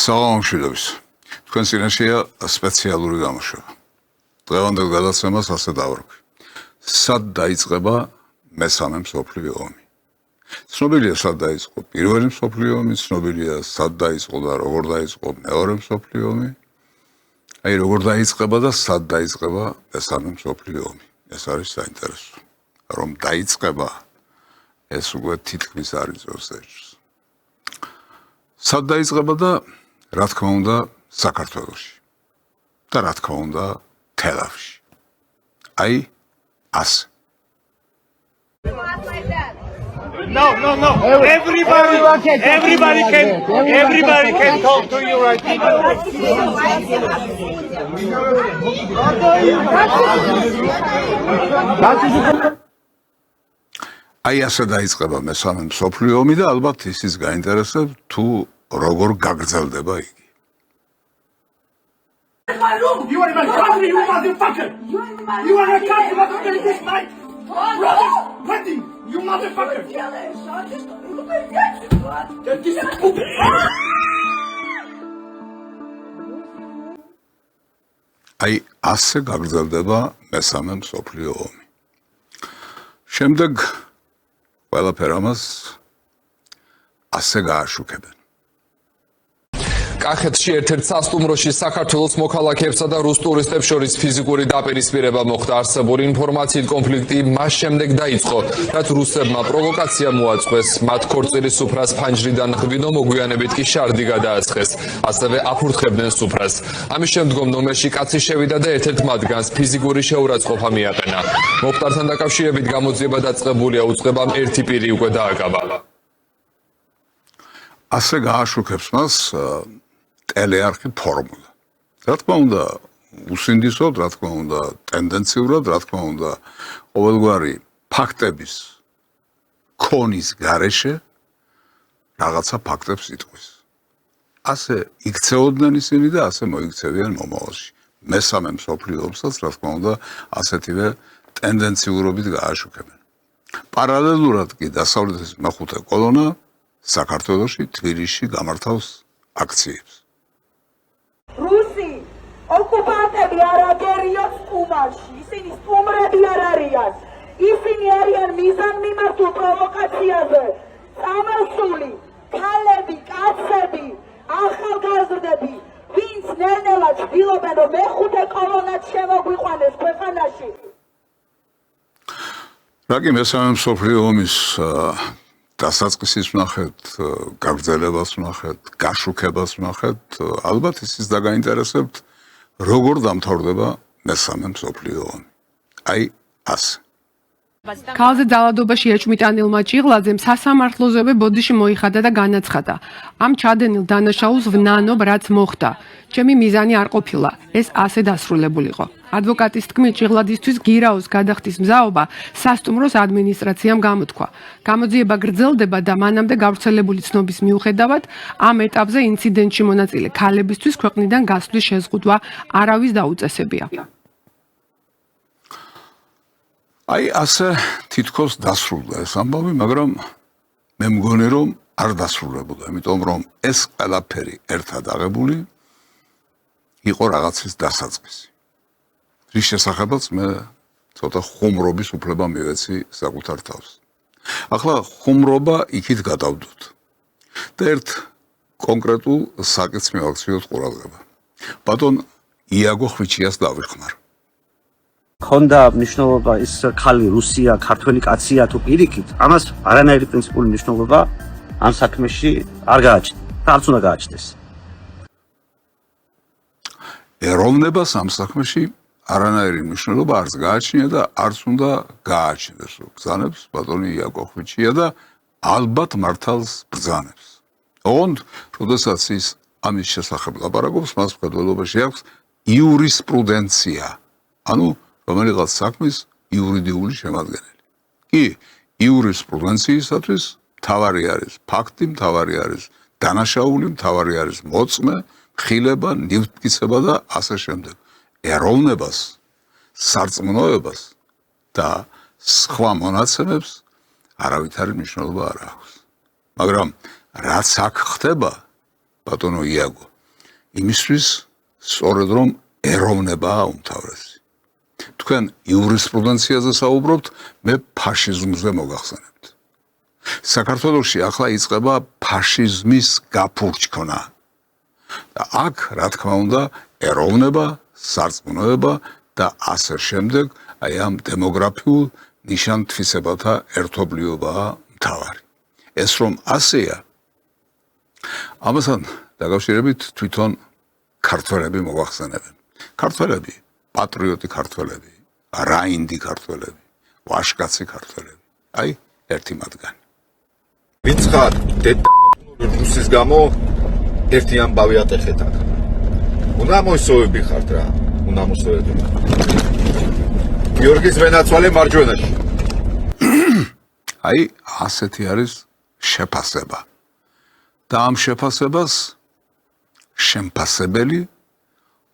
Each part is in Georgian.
საღამომშვიდობის. თქვენ წინაშეა სპეციალური გამოშვება. დღევანდელ გადაცემას ასე დავარქვი. სად დაიწყება მესამე მსოფლიო ომი? ცნობილია სად დაიწყო პირველი მსოფლიო ომი, ცნობილია სად დაიწყო და როგორ დაიწყო მეორე მსოფლიო ომი. აი როგორ დაიწყება და სად დაიწყება მესამე მსოფლიო ომი. ეს არის საინტერესო. რომ დაიწყება ეს უკვე თითქმის არ იწევს ეჭვს. სად დაიწყება და რა თქმა უნდა საქართველოში და რა თქმა უნდა თელავში. აი ასე. No. Everybody can talk to you right now. აი ასე დაიწყება მესამე მსოფლიო ომი და ალბათ ისიც გაინტერესებს თუ როგორ გაგრძელდება იგი. You are in my country, you motherfucker! You are in my country, motherfucker, this night! Brothers, fighting, you motherfucker! აი ასე გაგრძელდება მესამე მსოფლიო ომი. შემდეგ ყველაფერ ამას ასე გააშუქებენ. კახეთში ერთ-ერთ სასტუმროში საქართველოს მოქალაქეებსა და რუს ტურისტებს შორის ფიზიკური დაპირისპირება მოხდა. არსებული ინფორმაციით კონფლიქტი მას შემდეგ დაიწყო, რაც რუსებმა პროვოკაცია მოაწყვეს. მათ ქორწილის სუფრას ფანჯრიდან ღვინო მოგვიანებით კი შარდი გადააცხეს. ასევე აფურთხებდნენ სუფრას. ამის შემდგომ ნომერში კაცი შევიდა და ერთ-ერთ მათგანს ფიზიკური შეურაცხყოფა მიაყენა. მოხდართან დაკავშირებით გამოძიება დაწყებულია, უწყებამ ერთი პირი უკვე დააკავა. ასე გააშუქებს მას ტელეარხი ფორმულა. რა თქმა უნდა, უსინდისოდ, რა თქმა უნდა, ტენდენციურად, რა თქმა უნდა, ყოველგვარი ფაქტების ქონის გარეშე რაღაცა ფაქტებს იტყვის. ასე იქცეოდნენ ისინი და ასე მოიქცევიან მომავალში. მესამე მსოფლიო ომსაც, რა თქმა უნდა, ასეთივე ტენდენციურობით გააშუქებენ. პარალელურად კი დასავლეთის მეხუთე კოლონა საქართველოში, თბილისში გამართავს აქციებს. რუსი ოკუპანტები არ აგერიოს სტუმარში, ისინი სტუმრები არ არიან, ისინი არიან მიზანმიმართულ პროვოკაციაზე წამოსული ქალები, კაცები, ახალგაზრდები, ვინც ნელ-ნელა ცდილობენ, რომ მეხუთე კოლონაც შემოგვიყვანეს ქვეყანაში. რა კი მესამე მსოფლიო ომის დასაწყისის ვნახეთ, გაგრძელებას ვნახეთ, გაშუქებას ვნახეთ, ალბათ ისიც დაგაინტერესებთ, როგორ დამთავრდება მესამე მსოფლიო ომი. აი ასე. ქალზე ძალადობაში ეჭვმიტანილმა ჭიღლაძემ სასამართლოზევე ბოდიში მოიხადა და განაცხადა. ამ ჩადენილ დანაშაულს ვნანობ, რაც მოხდა. ჩემი მიზანი არ ყოფილა, ეს ასე დასრულებულიყო. ადვოკატის თქმით, ჭიღლაძისთვის გირაოს გადახდის მზაობა სასტუმროს ადმინისტრაციამ გამოთქვა. გამოძიება გრძელდება და მანამდე გავრცელებული ცნობის მიუხედავად, ამ ეტაპზე ინციდენტში მონაწილე ქალებისთვის ქვეყნიდან გასვლის შეზღუდვა არავის დაუწესებია. აი ასე თითქოს დასრულდა ეს ამბავი, მაგრამ მე მგონი რომ არ დასრულებოდა, იმიტომ რომ ეს ყველაფერი ერთად აღებული იყო რაღაცის დასაწყისი. რის შესახებაც მე ცოტა ხუმრობის უფლება მივეცი საკუთარ თავს. ახლა ხუმრობა იქით გადავდოთ და ერთ კონკრეტულ საკითხს მივაქციოთ ყურადღება. ბატონ იაგო ხვიჩიას დავიხმარ. ხონდა მნიშვნელობა ის ხალი რუსია, ქართველი კაცია თუ პირიქით, ამას არანაირი პრინციპული მნიშვნელობა ამ საქმეში არ გააჩნდა. არც უნდა გააჩნდეს. ეროვნებას ამ საქმეში არანაირი მნიშვნელობა არც გააჩნია და არც უნდა გააჩნდეს. ბრძანებს ბატონი იაკო ხვიჩია და ალბათ მართალს ბრძანებს. ოღონდ, როდესაც ის ამის შესახებ ლაპარაკობს, მას მხედველობაში აქვს იურისპრუდენცია. ანუ რომელიღაც საქმის იურიდიული შემადგენელი. კი, იურისპრუდენციისათვის მთავარი არის ფაქტი, მთავარი არის დანაშაული, მთავარი არის მოწმე, ხილება, ნივთმტკიცება და ასე შემდეგ. ეროვნებას, სარწმუნოებას და სხვა მონაცემებს არავითარი მნიშვნელობა არ აქვს. მაგრამ რაც აქ ხდება, ბატონო იაგო, იმისთვის სწორედ რომ ეროვნებაა უმთავრესი. თქვენ იურისპრუდენციაზე საუბრობთ, მე ფაშიზმზე მოგახსენებთ. საქართველოში ახლა იწყება ფაშიზმის გაფურჩქნა. და აქ, რა თქმა უნდა, ეროვნება, სარწმუნოება და ასე შემდეგ, აი ამ დემოგრაფიულ ნიშან-თვისებათა ერთობლიობაა მთავარი. ეს რომ ასეა, ამასთან დაკავშირებით თვითონ ქართველები მოგახსენებენ. ქართველები, პატრიოტი ქართველები, რაინდი ქართველები, ვაშკაცი ქართველები. აი, ერთი მათგანი. ვინც ხარ რუსის გამო ერთი ამბავი ატეხეთ აქ. უნდა მოსოვები ხართ რა, უნდა მოსოვები. გიორგის ვენაცვალე მარჯვენაში. აი, ასეთი არის შეფასება. და ამ შეფასებას შემფასებელი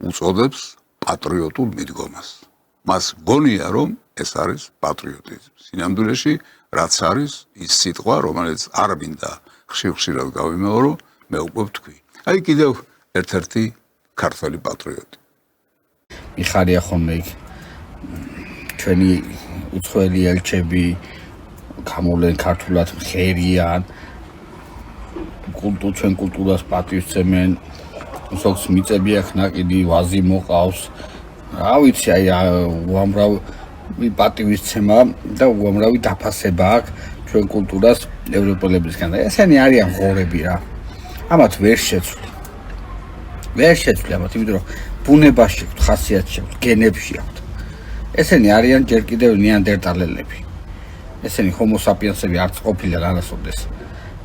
უწოდებს პატრიოტულ მიდგომას. მას გონია, რომ ეს არის პატრიოტიზმი. სინამდვილეში, რაც არის ის სიტყვა, რომელიც არ მინდა ხშირ-ხშირად გავიმეორო, მე უკვე ვთქვი. აი კიდევ ერთ-ერთი ქართველი პატრიოტი. მიხარია ხოლმე იქ ჩვენი უცხოელი ელჩები გამოვლენ ქართულად ხერიან ჩვენ კულტურას პატივცემენ ზოგს მიწები აქვს ნაკიდი ვაზი მოყავს რა ვიცი აი უამრავი პატივისცემა და უამრავი დაფასება აქვს ჩვენ კულტურას ევროპელებისგან და ესენი არიან ღორები რა ამათ ვერ შეცვლი ამათ იმიტომ რომ ბუნებაში აქვს ხასიათში აქვს გენებში აქვს ესენი არიან ჯერ კიდევ ნეანდერტალელები ესენი ჰომო საპიენსები არც ყოფილან არასოდეს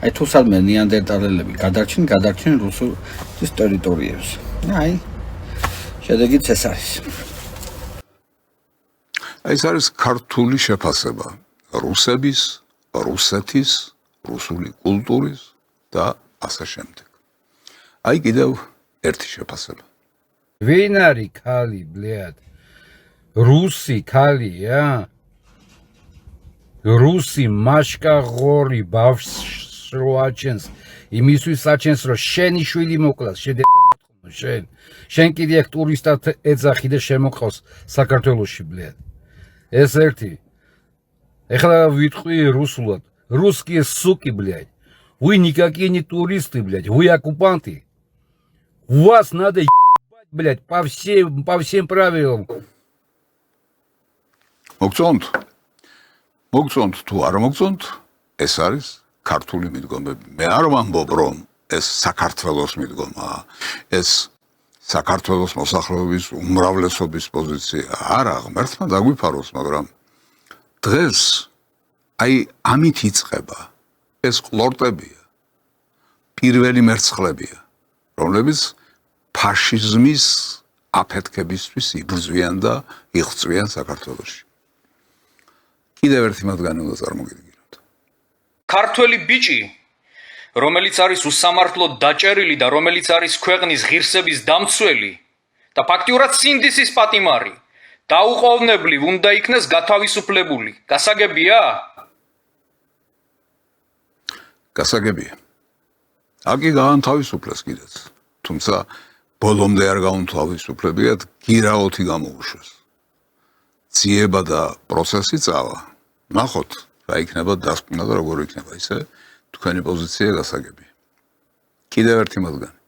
აი თუ სადმე ნეანდერტალელები გადარჩენ რუსეთის ტერიტორიებზე აი შედეგიც ეს არის აი ეს არის ქართული შეფასება რუსების, რუსეთის, რუსული კულტურის და ასე შემდეგ. აი კიდევ ერთი შეფასება. ვინ არის ქალი, ბლედ? რუსი ქალია? რუსი მაშკა ღორი ბავშვს როაჩენს იმისთვის საჩენს რომ შენი შვილი მოკლას შედედამოთხოვნო შენ კიდე აქ ტურისტად ეძახი და შემოყავს საქართველოში ბლედ ეს ერთი ეხლა ვიტყვი რუსულად русские суки блядь вы никакие не туристы блядь вы оккупанты вас надо ебать блядь по всем правилам მოგწონთ თუ არ მოგწონთ ეს არის ქართული მიდგომები მე არ ვამბობ რომ ეს საქართველოს მიდგომაა ეს საქართველოს მოსახლეობის უმრავლესობის პოზიცია არა ღმერთმა დაგვიფაროს მაგრამ დღეს აი ამით იწყება ეს ყლორტებია პირველი მერცხლებია რომლებიც ფაშიზმის აფეთქებისთვის იბრძვიან და იღწვიან საქართველოში კიდევ ერთი მათგანი უნდა წარმოგიდგინოთ ქართველი ბიჭი რომელიც არის უსამართლოდ დაჭერილი და რომელიც არის ქვეყნის ღირსების დამცველი და ფაქტიურად სინდისის პატიმარი დაუყოვნებლივ უნდა იქნეს გათავისუფლებული. გასაგებია? გასაგებია. აკი გაანთავისუფლეს კიდეც. თუმცა ბოლომდე არ გაანთავისუფლებიათ გირაოთი გამოუშვეს. ძიება და პროცესი წავა. ნახოთ, რა იქნება დასკვნა და როგორ იქნება ისე თქვენი პოზიცია გასაგებია. კიდევ ერთი მათგანი.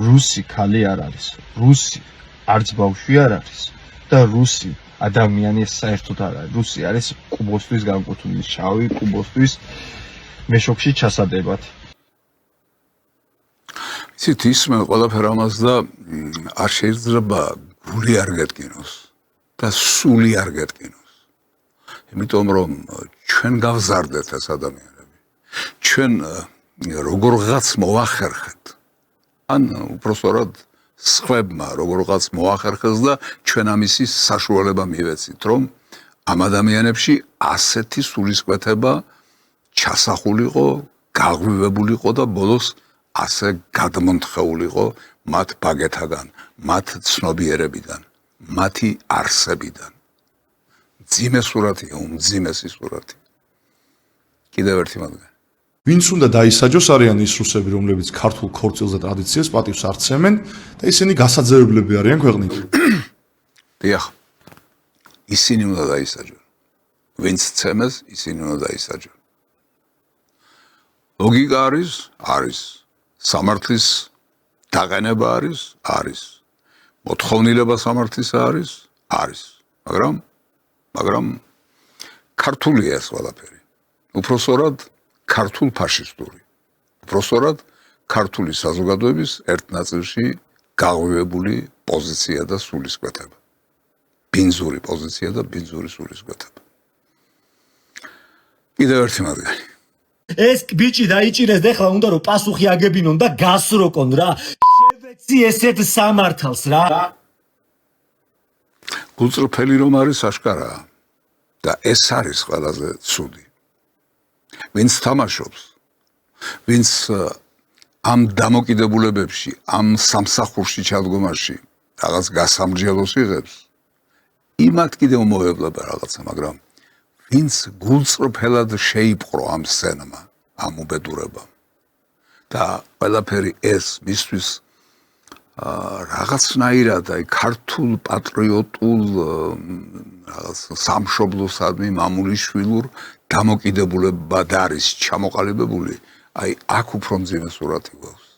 რუსი ქალი არ არის. რუსი არც ბავშვი არ არის. და რუსი ადამიანი საერთოდ არ არის. რუსი არის კუბოსთვის განკუთვნილი შავი კუბოსთვის მეშოქში ჩასადებად. იცით ისმე ყველაფერ ამას და არ შეიძლება გული არ გეტკინოს და სული არ გეტკინოს. იმიტომ რომ ჩვენ გავზარდეთ ეს ადამიანები. ჩვენ როგორღაც მოვახერხეთ. ან უпростоრად სხვებმა როგორღაც მოახერხეს და ჩვენ ამისი საშუალება მივეცით, რომ ამ ადამიანებში ასეთი სულისკვეთება ჩასახულიყო, გაღვივებულიყო და ბოლოს ასე გადმონთხეულიყო მათ ბაგეთაგან, მათ ცნობიერებიდან, მათი არსებიდან. მძიმე სურათია, უმძიმესი სურათი. კიდევ ერთი მათგანი. ვინც უნდა დაისაჯოს არიან ის რუსები, რომლებიც ქართულ ქორწილს და ტრადიციას პატივს არცემენ და ისინი გასაძევებლები არიან ქვეყნით. დიახ. ისინი უნდა დაისაჯონ. ვინც ცემეს, ისინი უნდა დაისაჯონ. ლოგიკა არის. სამართლის დაყენება არის. მოთხოვნილება სამართლისა არის. მაგრამ ქართულია ეს ყველაფერი. უпроსორად ქართულ ფაშისტური. უпроსორად ქართული საზოგადოების ერთ ნაწილში გაღვივებული პოზიცია და სულისკვეთება. ბინძური პოზიცია და ბინძური სულისკვეთება. კიდევ ერთი მათგანი. ეს ბიჭი დაიჭირეს და ეხლა უნდა რომ პასუხი აგებინონ და გასროკონ რა. შევეცი ესეთ სამართალს რა. გულწრფელი რომ არის აშკარაა და ეს არის ყველაზე ცუდი. ვინც თამაშობს, ვინც ამ დამოკიდებულებებში, ამ სამსახურში ჩადგომაში რაღაც გასამრჯელოს იღებს, იმათ კიდევ მოევლება რაღაცა, მაგრამ ვინც გულწრფელად შეიპყრო ამ სცენმა, ამ უბედურებამ და ყველაფერი ეს მისთვის რაღაცნაირად აი ქართულ პატრიოტულ რაღაც სამშობლოსადმი მამულიშვილურ დამოკიდებულებად არის ჩამოყალიბებული, აი აქ უფრო მძიმე სურათი გვაქვს.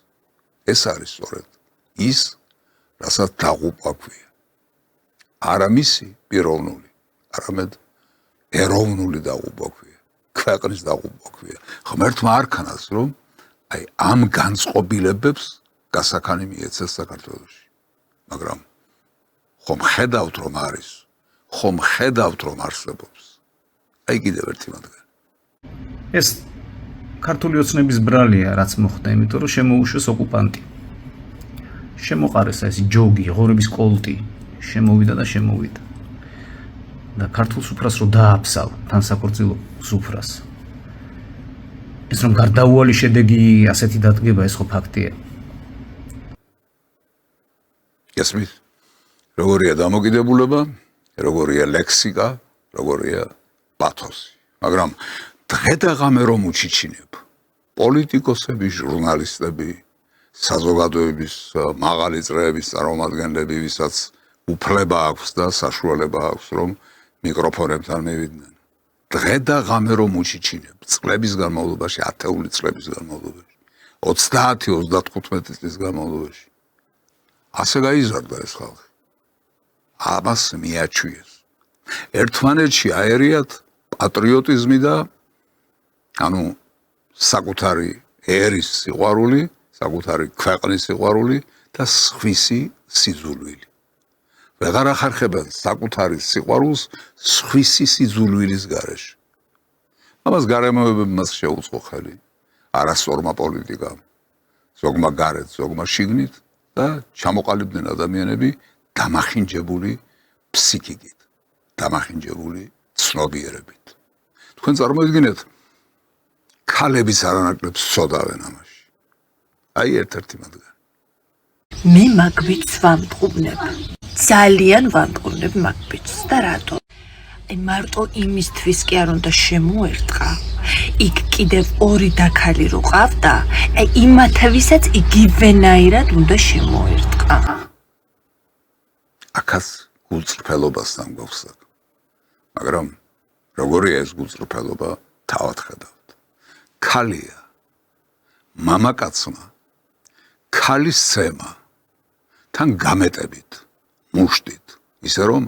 ეს არის სწორედ ის, რასაც დაღუპვა ქვია. არა მისი პიროვნული, არამედ ეროვნული დაღუპვა ქვია. ქვეყნის დაღუპვა ქვია. ღმერთმა არქანას, რომ აი ამ განწყობილებებს გასახანი მიეცეს საქართველოში. მაგრამ ხომ ხედავთ რომ არის, ხომ ხედავთ რომ არსებობს. აი კიდევ ერთი მათგანი. ეს ქართული ოცნების ბრალია, რაც მოხდა, იმიტომ რომ შემოუშვეს ოკუპანტი. შემოყარეს ეს ჯოგი, ღორების კოლტი, შემოვიდა და შემოვიდა. და ქართულ სუფრას რო დააფსავ, თანსაკორწილო სუფრას. ეს რომ გარდაუვალი შედეგი ასეთი დადგება, ეს ხო ფაქტია. გესმით? როგორია დამოკიდებულება, როგორია ლექსიკა, როგორია პათოსი. მაგრამ დღე და ღამე რომ უჩიჩინებ, პოლიტიკოსები, ჟურნალისტები, საზოგადოების მაღალი წრეების წარმომადგენლები, ვისაც უფლება აქვს და საშუალება აქვს, რომ მიკროფონებთან მივიდნენ. დღე და ღამე რომ უჩიჩინებ, წლების განმავლობაში, ათეული წლების განმავლობაში, 30-35 წლის განმავლობაში. ასე გაიზარდა ეს ხალხი. ამას მიაჩვიეს. ერთმანეთში აერიათ პატრიოტიზმი და ანუ საკუთარი ერის სიყვარული, საკუთარი ქვეყნის სიყვარული და სხვისი სიძულვილი. ვეღარ ახარხებენ საკუთარი სიყვარულს სხვისი სიძულვილის გარეშე. ამას გარემოებები მას შეუწყო ხელი. არასწორმა პოლიტიკამ, ზოგმა გარეთ, ზოგმა შიგნით და ჩამოყალიბდნენ ადამიანები დამახინჯებული ფსიქიკით, დამახინჯებული ცნობიერებით. თქვენ წარმოიდგინეთ, ქალებიც არანაკლებ სწოდავენ ამაში. აი ერთ-ერთი მათგანი. მე მაგბიჭს ვამტყუნებ. ძალიან ვამტყუნებ მაგბიჭს და რატო? აი მარტო იმისთვის კი არ უნდა შემოერტყა. იქ კიდევ ორი დაქალი რო ყავდა, აი იმათვისაც იგივენაირად უნდა შემოერტყა. აქაც გულწრფელობასთან გვაქვს საქმე. მაგრამ როგორია ეს გულწრფელობა, თავად ხედავთ. ქალია, მამაკაცმა, ქალის ცემა, თან გამეტებით, მუშტით, ისე რომ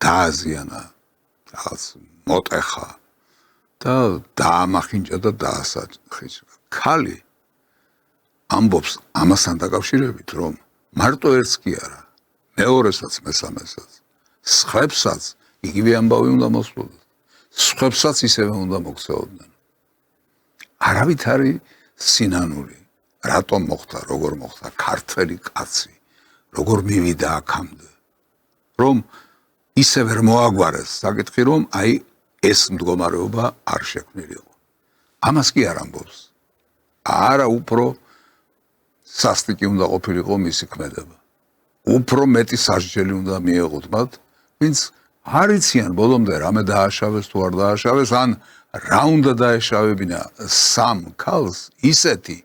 დააზიანა, რაღაც მოტეხა და დაამახინჯა და დაასახინჯა. ქალი ამბობს ამასთან დაკავშირებით, რომ მარტო ერთს კი არა, მეორესაც, მესამესაც, სხვებსაც იგივე ამბავი უნდა მოსვლოდეთ. სხვებსაც ისევე უნდა მოქცეოდნენ. არავითარი სინანული, რატომ მოხდა, როგორ მოხდა, ქართველი კაცი, როგორ მივიდა აქამდე, რომ ისე ვერ მოაგვარეს საკითხი, რომ აი ეს მდგომარეობა არ შექმნილიყო. ამას კი არ ამბობს. არა უფრო სასტიკი უნდა ყოფილიყო მისი ქმედება. უფრო მეტი სასჯელი უნდა მიეღოთ მათ, ვინც არ იციან ბოლომდე რამე დააშავეს თუ არ დააშავეს, ან რა უნდა დაეშავებინა სამ ქალს ისეთი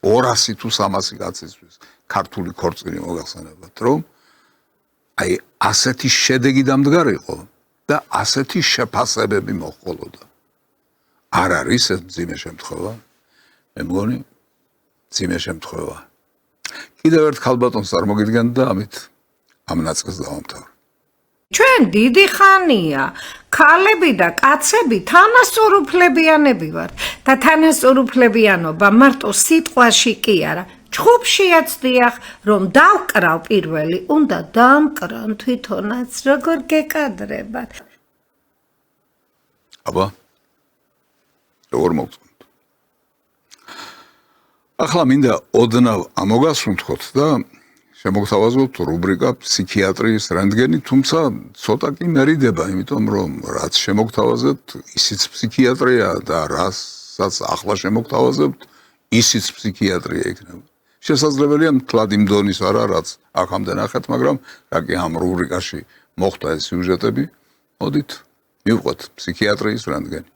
200 თუ 300 კაცისთვის ქართული ქორწილი მოგახსენებათ, რომ აი ასეთი შედეგი დამდგარიყო და ასეთი შეფასებები მოჰყოლოდა. არ არის ეს მძიმე შემთხვევა? მე მგონი მძიმე შემთხვევა. კიდევ ერთ ქალბატონს წარმოგიდგენთ და ამით ამ ნაწილს დავამთავრებ. ჩვენ დიდი ხანია ქალები და კაცები თანასწორუფლებიანები ვართ და თანასწორუფლებიანობა მარტო სიტყვაში კი არა, ჩხუბშიაც დიახ, რომ დავკრავ პირველი, უნდა დამკრან თვითონაც, როგორ გეკადრებათ. აბა როგორ მოგწონთ? ახლა მინდა ოდნავ ამოგასუნთქოთ და შემოგთავაზოთ რუბრიკა ფსიქიატრიის რენტგენი, თუმცა ცოტა კი მერიდება, იმიტომ რომ რაც შემოგთავაზებთ, ისიც ფსიქიატრია და რასაც ახლა შემოგთავაზებთ, ისიც ფსიქიატრია იქნება. შესაძლებელია მთლად იმ დონის არა, რაც აქამდე ნახეთ, მაგრამ რა კი ამ რუბრიკაში მოხდა ეს სიუჟეტები, მოდით მივყვეთ ფსიქიატრიის რენტგენი.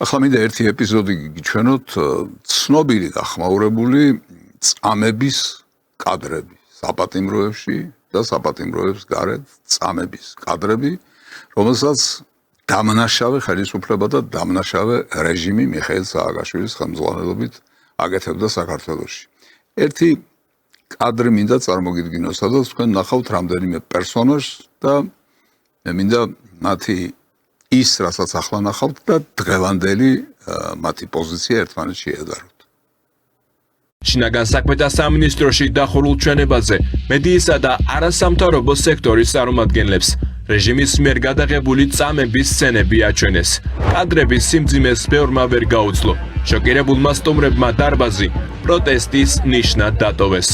ახლა მინდა ერთი ეპიზოდი გიჩვენოთ ცნობილი და ხმაურებული წამების კადრები საპატიმროებში და საპატიმროებს გარეთ წამების კადრები, რომელსაც დამნაშავე ხელისუფლება და დამნაშავე რეჟიმი მიხეილ სააკაშვილის ხელმძღვანელობით აკეთებდა საქართველოში. ერთი კადრი მინდა წარმოგიდგინოს, სადაც თქვენ ნახავთ რამდენიმე პერსონაჟს და მე მინდა მათი ის, რასაც ახლა ნახავთ და დღევანდელი მათი პოზიცია ერთმანეთს შეედაროთ. შინაგან საქმეთა სამინისტროში დახურულ ჩვენებაზე მედიისა და არასამთავრობო სექტორის წარმომადგენლებს რეჟიმის მიერ გადაღებული წამების სცენები აჩვენეს. კადრების სიმძიმეს ბევრმა ვერ გაუძლო. შოკირებულმა სტუმრებმა დარბაზი პროტესტის ნიშნად დატოვეს.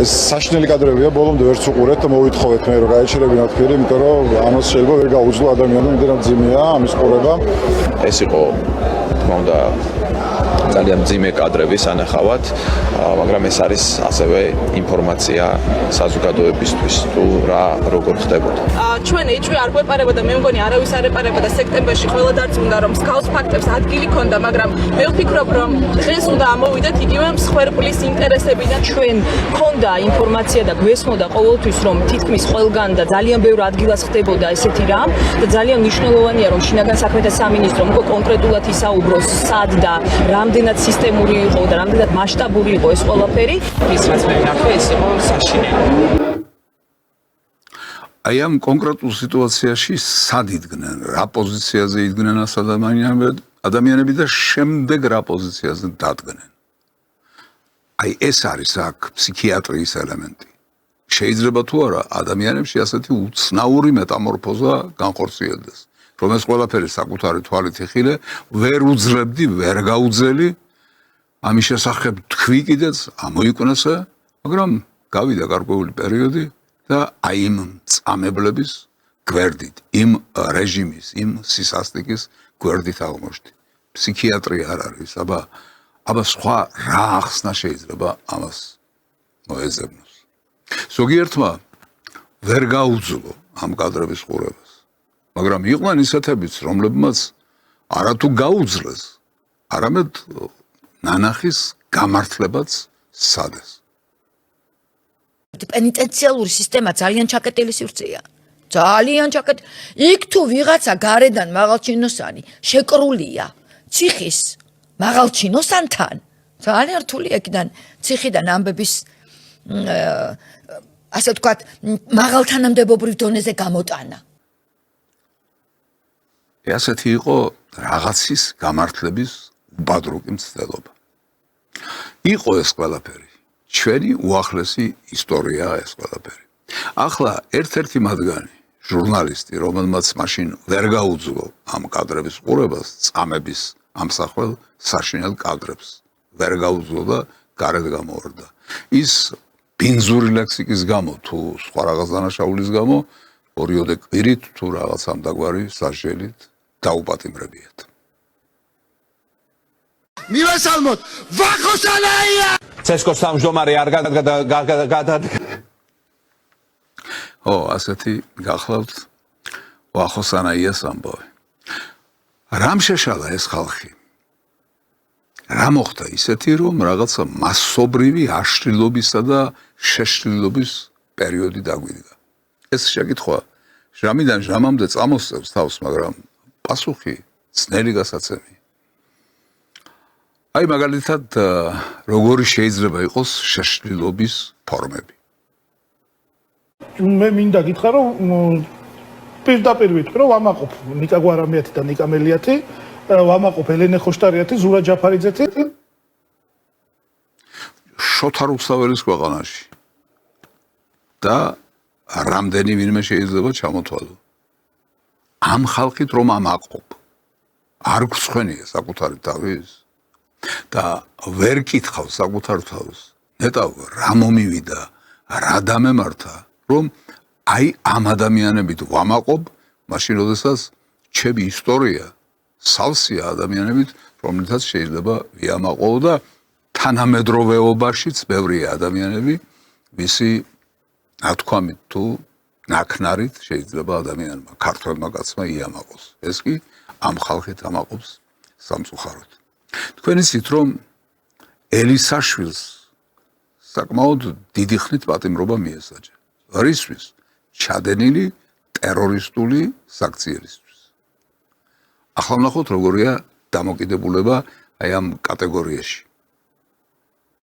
ეს საშინელი კადრებია, ბოლომდე ვერც უყურეთ და მოვითხოვეთ მე რომ გაეჩერებინათ ფერი, იმიტომ რომ ამას შეიძლება ვერ გაუძლო ადამიანმა, იმდენად მძიმეა ამის ყურება. ეს იყო თქმა უნდა ძალიან მძიმე კადრები სანახავად, მაგრამ ეს არის ასევე ინფორმაცია საზოგადოებისთვის თუ რა როგორ ხდებოდა. ჩვენ ეჭვი არ გვეპარებოდა, მე მგონი არავის არ ეპარებოდა სექტემბერში ყველა დარწმუნდა რომ მსგავს ფაქტებს ადგილი ქონდა, მაგრამ მე ვფიქრობ რომ დღეს უნდა ამოვიდეთ იგივე მსხვერპლის ინტერესებიდან. ჩვენ ქონდა ინფორმაცია და გვესმოდა ყოველთვის რომ თითქმის ყველგან და ძალიან ბევრ ადგილას ხდებოდა ესეთი რამ და ძალიან მნიშვნელოვანია რომ შინაგან საქმეთა სამინისტრო უკვე კონკრეტულად ისაუბროს სად და რამდენად სისტემური იყო და რამდენად მასშტაბური იყო ეს ყველაფერი. ის რაც მე ნახე, ეს იყო საშინელი. აი ამ კონკრეტულ სიტუაციაში სად იდგნენ, რა პოზიციაზე იდგნენ ეს ადამიანები და შემდეგ რა პოზიციაზე დადგნენ. აი ეს არის აქ ფსიქიატრიის ელემენტი. შეიძლება თუ არა ადამიანებში ასეთი უცნაური მეტამორფოზა განხორციელდეს, რომ ეს ყველაფერი საკუთარი თვალით იხილე, ვერ უძლებდი, ვერ გაუძელი, ამის შესახებ თქვი კიდეც, ამოიკვნესე, მაგრამ გავიდა გარკვეული პერიოდი და აი იმ წამებლების გვერდით, იმ რეჟიმის, იმ სისასტიკის გვერდით აღმოჩნდი. ფსიქიატრია არ არის, აბა სხვა რა ახსნა შეიძლება ამას მოეძებნოს. ზოგიერთმა ვერ გაუძლო ამ კადრების ყურებას, მაგრამ იყვნენ ისეთებიც, რომლებმაც არათუ გაუძლეს, არამედ ნანახის გამართლებაც სადეს. პენიტენციალური სისტემა ძალიან ჩაკეტილი სივრცეა. ძალიან ჩაკეტილი. იქ თუ ვიღაცა გარედან მაღალჩინოსანი შეკრულია ციხის მაღალჩინოსანთან, ძალიან რთული იქიდან ციხიდან ამბების ასე ვთქვათ, მაღალთანამდებობრივ დონეზე გამოტანა. ასეთი იყო რაღაცის გამართლების უბადრუკი მცდელობა. იყო ეს ყველაფერი. ჩვენი უახლესი ისტორიაა ეს ყველაფერი. ახლა ერთ-ერთი მათგანი, ჟურნალისტი, რომელმაც მაშინ ვერ გაუძლო ამ კადრების ყურებას, წამების ამსახველ საშინელ კადრებს ვერ გაუძლო და გარეთ გამოვარდა. ის ბინძური ლექსიკის გამო თუ სხვა რაღაც დანაშაულის გამო ორიოდე კვირით თუ რაღაც ამდაგვარი სასჯელით დაუპატიმრებიათ. მივესალმოთ ვახოსანაია ცესკოს სამჯდომარე არ ასეთი გახლავთ ვახოსანაიას ამბავი. რამ შეშალა ეს ხალხი? რა მოხდა ისეთი, რომ რაღაცა მასობრივი აშლილობისა და შეშლილობის პერიოდი დაგვიდგა. ეს შეკითხვა ჟამიდან ჟამამდე წამოსწევს თავს, მაგრამ პასუხი ძნელი გასაცემია. აი მაგალითად, როგორი შეიძლება იყოს შეშლილობის ფორმები. მე მინდა გითხრა, რომ პირდაპირ ვიტყვი, რომ ვამაყობ ნიკა გვარამიათი და ნიკა მელიათი, ვამაყობ ელენე ხოშტარიათი, ზურა ჯაფარიძეთი. შოთა რუსთაველის ქვეყანაში და რამდენი ვინმე შეიძლება ჩამოთვალო. ამ ხალხით რომ ამაყობ, არ გსხვენია საკუთარი თავის და ვერ კითხავ საკუთარ თავს. ნეტავ რა მომივიდა, რა დამემართა, რომ აი ამ ადამიანებით ვამაყობ, მაშინ როდესაც ჩემი ისტორია სავსეა ადამიანებით, რომლითაც შეიძლება ვიამაყო და თანამედროვეობაშიც ბევრია ადამიანები, ვისი ნათქვამით თუ ნაქნარით შეიძლება ადამიანმა, ქართველმა კაცმა იამაყოს. ეს კი ამ ხალხით ამაყობს სამწუხაროდ. თქვენ იცით, რომ ელისაშვილს საკმაოდ დიდი ხნით პატიმრობა მიესაჯა. რისთვის? ჩადენილი ტერორისტული საქციელისთვის. ახლა ვნახოთ როგორია დამოკიდებულება აი ამ კატეგორიაში.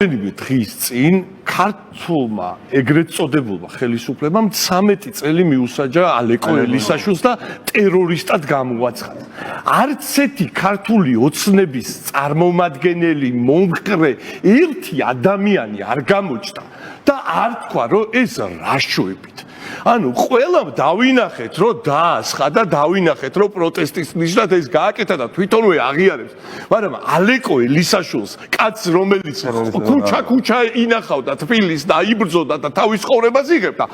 დღის წინ ქართულმა ეგრეთ წოდებულმა ხელისუფლებამ 13 წელი მიუსაჯა ალეკო ელისაშვილს და ტერორისტად გამოაცხადა. არც ერთი ქართული ოცნების წარმომადგენელი მომხრე ერთი ადამიანი არ გამოჩნდა და არ თქვა რომ ეს რაშოებით. ანუ ყველამ დავინახეთ რომ დაასხა და დავინახეთ რომ პროტესტის ნიშნად ეს გააკეთა და თვითონვე აღიარებს. მაგრამ ალეკო ელისაშვილს კაცს რომელიც ქუჩა ინახავდა თბილისს და იბრძოდა და თავის ცხოვრებას იღებდა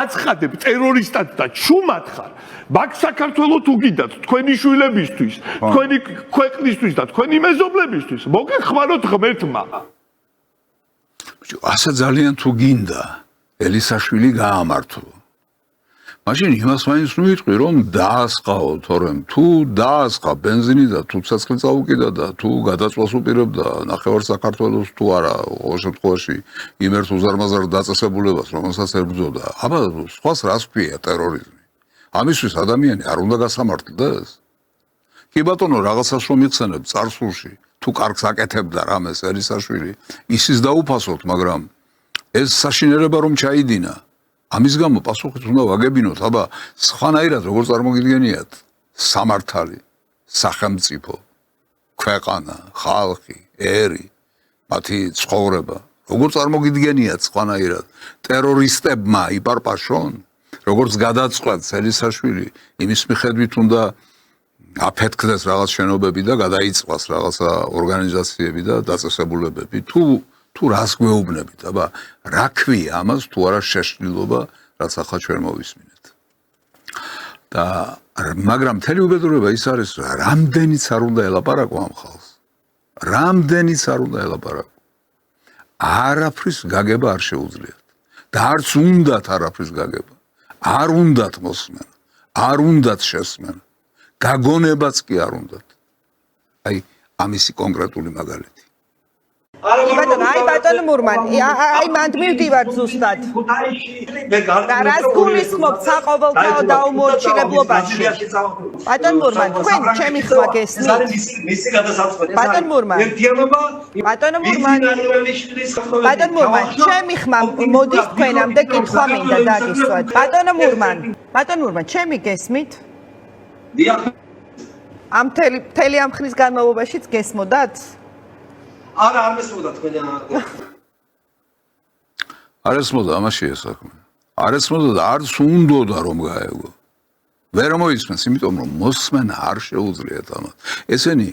აცხადებ ტერორისტად და ჩუმად ხარ. მაგ საქართველოს თუ გიდათ თქვენი შვილებისთვის, თქვენი ქვეყნისთვის და თქვენი მეზობლებისთვის მოგეხმაროთ ღმერთმა. ასე ძალიან თუ გინდა ელისაშვილი გაამართლო. მაშინ იმას მაინც ვიტყვი, რომ დაასყაო, თორემ თუ დაასყა ბენზინი და თუ ცეცხლი წაუკიდა და თუ გადაწყვას უპირებდა ნახევარ საქართველოს თუ არა, ყოველ შემთხვევაში იმ ერთ უზარმაზარ დაწესებულებას, რომელსაც ებრძოდა, აბა სხვას რას ქვია ტერორიზმი? ამისთვის ადამიანი არ უნდა გასამართლდეს? კი ბატონო, რაღაცას რომ იხსენებ წარსულში, თუ კარგს აკეთებდა რამეს ელისაშვილი, ისიც დაუფასოთ, მაგრამ ეს საშინელება რომ ჩაიდინა. ამის გამო პასუხით უნდა ვაგებინოთ, აბა სხვანაირად როგორ წარმოგიდგენიათ სამართალი, სახელმწიფო, ქვეყანა, ხალხი, ერი, მათი ცხოვრება, როგორ წარმოგიდგენიათ სხვანაირად ტერორისტებმა იპარპაშონ, როგორც გადაწყვეტს ელისაშვილი, იმის მიხედვით უნდა აფეთქდეს რაღაც შენობები და გადაიწყოს რაღაცა ორგანიზაციები და დაწესებულებები. თუ რას გვეუბნებით, აბა რა ქვია ამას თუ არა შეშლილობა, რაც ახლა ჩვენ მოვისმინეთ. და მაგრამ მთელი უბედურება ის არის, რამდენიც არ უნდა ელაპარაკო ამ ხალხს. რამდენიც არ უნდა ელაპარაკო. არაფრის გაგება არ შეუძლიათ. და არც უნდათ არაფრის გაგება. არ უნდათ მოსმენა, არ უნდათ შესმენა. გაგონებაც კი არ უნდათ. აი ამისი კონკრეტული მაგალითი. აი ბატონო მურმან, აი მანდ მივდივარ ზუსტად. და რას გულისხმობთ საყოველთაო დაუმორჩილებლობაში? ბატონო მურმან, თქვენ ჩემი ხმა გესმით? ბატონო მურმან, ბატონო მურმან, ჩემი ხმა მოდის თქვენამდე კითხვა მინდა დაგისვათ. ბატონო მურმან, ჩემი გესმით? ამ მთელი ამ ხნის განმავლობაშიც გესმოდათ? არა არ მესმოდა თქვენი არ ესმოდა ამაშია საქმე. არ ესმოდა და არც უნდოდა რომ გაეგო. ვერ მოისმენს, იმიტომ რომ მოსმენა არ შეუძლიათ ამათ. ესენი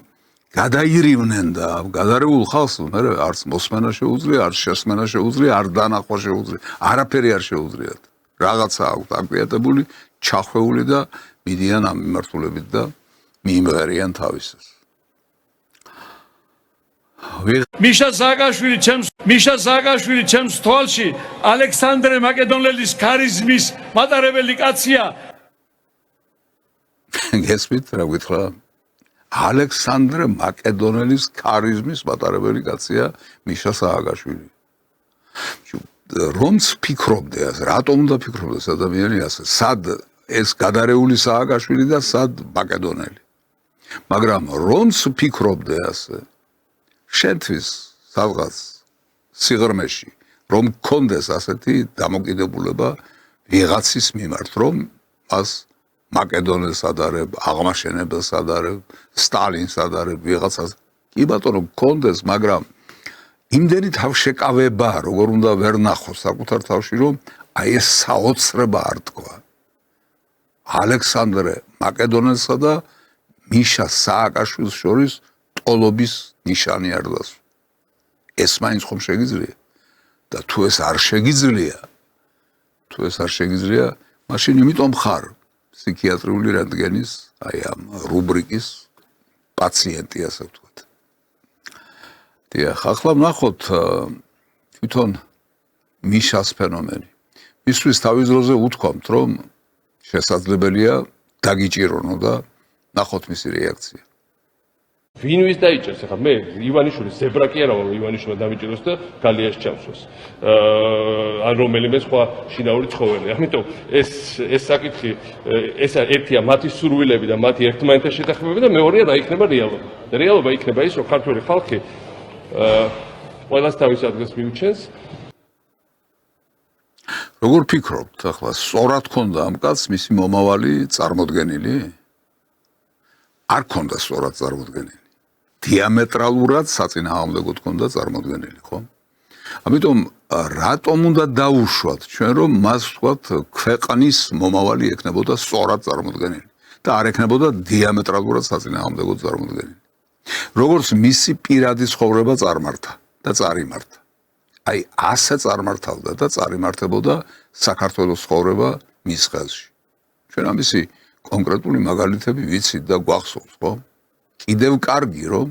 გადაირივნენ და გადარეულ ხალხს მე არც მოსმენა შეუძლია, არც შესმენა შეუძლია, არ დანახვა შეუძლია, არაფერი არ შეუძლიათ. რაღაცა აქვთ აკვიატებული, ჩახვეული და მიდიან ამ მიმართულებით და მიიმღერიან თავისას. მიშა სააკაშვილი ჩემს თვალში ალექსანდრე მაკედონელის ქარიზმის მატარებელი კაცია. გესმით რა გითხრა? ალექსანდრე მაკედონელის ქარიზმის მატარებელი კაცია მიშა სააკაშვილი. რომც ფიქრობდე ასე, რატომ უნდა ფიქრობდეს ადამიანი ასე? სად ეს გადარეული სააკაშვილი და სად მაკედონელი? მაგრამ რომც ფიქრობდე ასე, შენთვის სადღაც სიღრმეში რომ გქონდეს ასეთი დამოკიდებულება ვიღაცის მიმართ, რომ მას მაკედონელს ადარებ, აღმაშენებელს ადარებ, სტალინს ადარებ, ვიღაცას. კი ბატონო, გქონდეს, მაგრამ იმდენი თავშეკავება, როგორ უნდა ვერ ნახოს საკუთარ თავში, რომ აი ეს საოცრება არ თქვა. ალექსანდრე მაკედონელსა და მიშა სააკაშვილის შორის ტოლობის ნიშანი არ დასვა. ეს მაინც ხომ შეგიძლია? და თუ ეს არ შეგიძლია, მაშინ იმიტომ ხარ ფსიქიატრიული რენტგენის, აი ამ რუბრიკის პაციენტი, ასე ვთქვათ. დიახ, ახლა ვნახოთ თვითონ მიშას ფენომენი. მისთვის თავის დროზე უთქვამთ, რომ შესაძლებელია დაგიჭირონო და ნახოთ მისი რეაქცია. ვინ ვის დაიჭერს ახლა მე ივანიშვილის ზებრა კი არა რომ ივანიშვილმა დამიჭიროს და გალიაში ჩამსვას. ან რომელიმე სხვა შინაური ცხოველი. ამიტომ ეს საკითხი ეს ერთია მათი სურვილები და მათი ერთმანეთთან შეთანხმება და მეორეა რა იქნება რეალობა. რეალობა იქნება ის რომ ქართული ხალხი ყველას თავის ადგილს მიუჩენს. როგორ ფიქრობთ ახლა სწორად ქონდა ამ კაცს მისი მომავალი წარმოდგენილი? არ ქონდა სწორად წარმოდგენილი. დიამეტრალურად საწინააღმდეგოდ ქონდა წარმოდგენილი, ხო? ამიტომ რატომ უნდა დაუშვათ ჩვენ რომ მას ვთქვათ ქვეყნის მომავალი ექნებოდა სწორად წარმოდგენილი და არ ექნებოდა დიამეტრალურად საწინააღმდეგოდ წარმოდგენილი. როგორც მისი პირადი ცხოვრება წარმართა და წარიმართა. აი ასე წარმართავდა და წარიმართებოდა საქართველოს ცხოვრება მის ხელში. ჩვენ ამისი კონკრეტული მაგალითები ვიცით და გვახსოვს, ხო? კიდევ კარგი რომ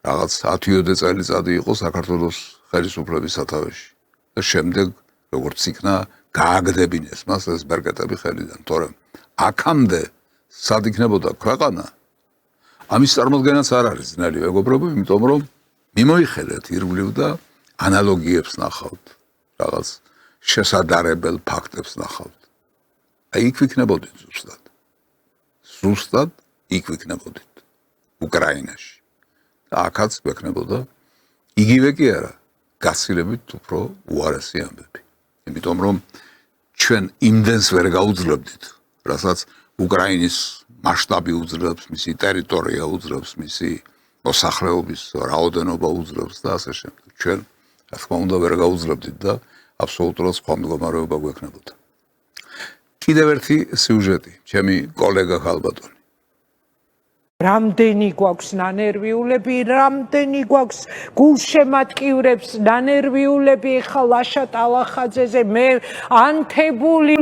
რაღაც 10-ოდე წელიწადი იყო საქართველოს ხელისუფლების სათავეში და შემდეგ როგორც იქნა გააგდებინეს მას ეს ბერკეტები ხელიდან, თორემ აქამდე სად იქნებოდა ქვეყანა? ამის წარმოდგენაც არ არის ძნელი, მეგობრებო, იმიტომ რომ მიმოიხედეთ ირგვლივ და ანალოგიებს ნახავთ, რაღაც შესადარებელ ფაქტებს ნახავთ. აი იქ ვიქნებოდით ზუსტად. ზუსტად იქ ვიქნებოდით. უკრაინაში. და აქაც გვექნებოდა იგივე კი არა, გაცილებით უფრო უარესი ამბები. იმიტომ რომ ჩვენ იმდენს ვერ გაუძლებდით, რასაც უკრაინის მასშტაბი უძლებს, მისი ტერიტორია უძლებს, მისი მოსახლეობის რაოდენობა უძლებს და ასე შემდეგ. ჩვენ რა თქმა უნდა ვერ გაუძლებდით და აბსოლუტურად სხვა მდგომარეობა გვექნებოდა. კიდევ ერთი სიუჟეტი, ჩემი კოლეგა ხალბატონი. რამდენი გვაქვს ნანერვიულები, რამდენი გვაქვს გულშემატკივრებს ნანერვიულები ხა ლაშა ტალახაძეზე მე ანთებული.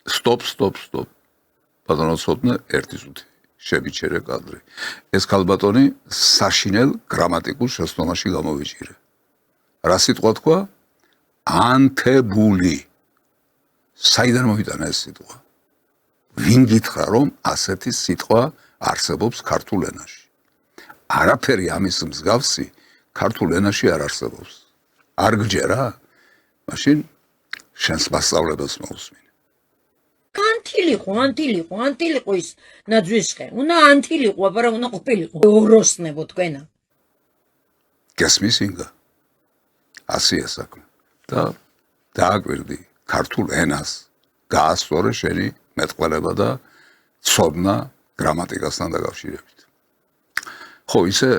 სტოპ. ბატონო ცოდნე ერთი ზუთი შევიჩერე კადრი. ეს ხალბატონი საშინელ გრამატიკულ შესწავლაში გამოვიჭირე. რა სიტყვა თქვა? ანთებული. საიდან მოვიტანა ეს სიტყვა? ვინ გითხრა რომ ასეთი სიტყვა არსებობს ქართულ ენაში? არაფერი ამის მსგავსი ქართულ ენაში არ არსებობს. არ გჯერა? მაშინ შენს მასწავლებელს მოусმინე. ანთილიყო ის ნაძვისხე. უნდა ანთილიყო, აბარა უნდა ყოფილიყო. ოროსნებო თქვენა. გესმის ინგა? ასია საქმე. და დააკვირდი ქართულ ენას, გაასწორე შენი მეტყველება და ცოდნა გრამატიკასთან დაკავშირებით. ხო, ისე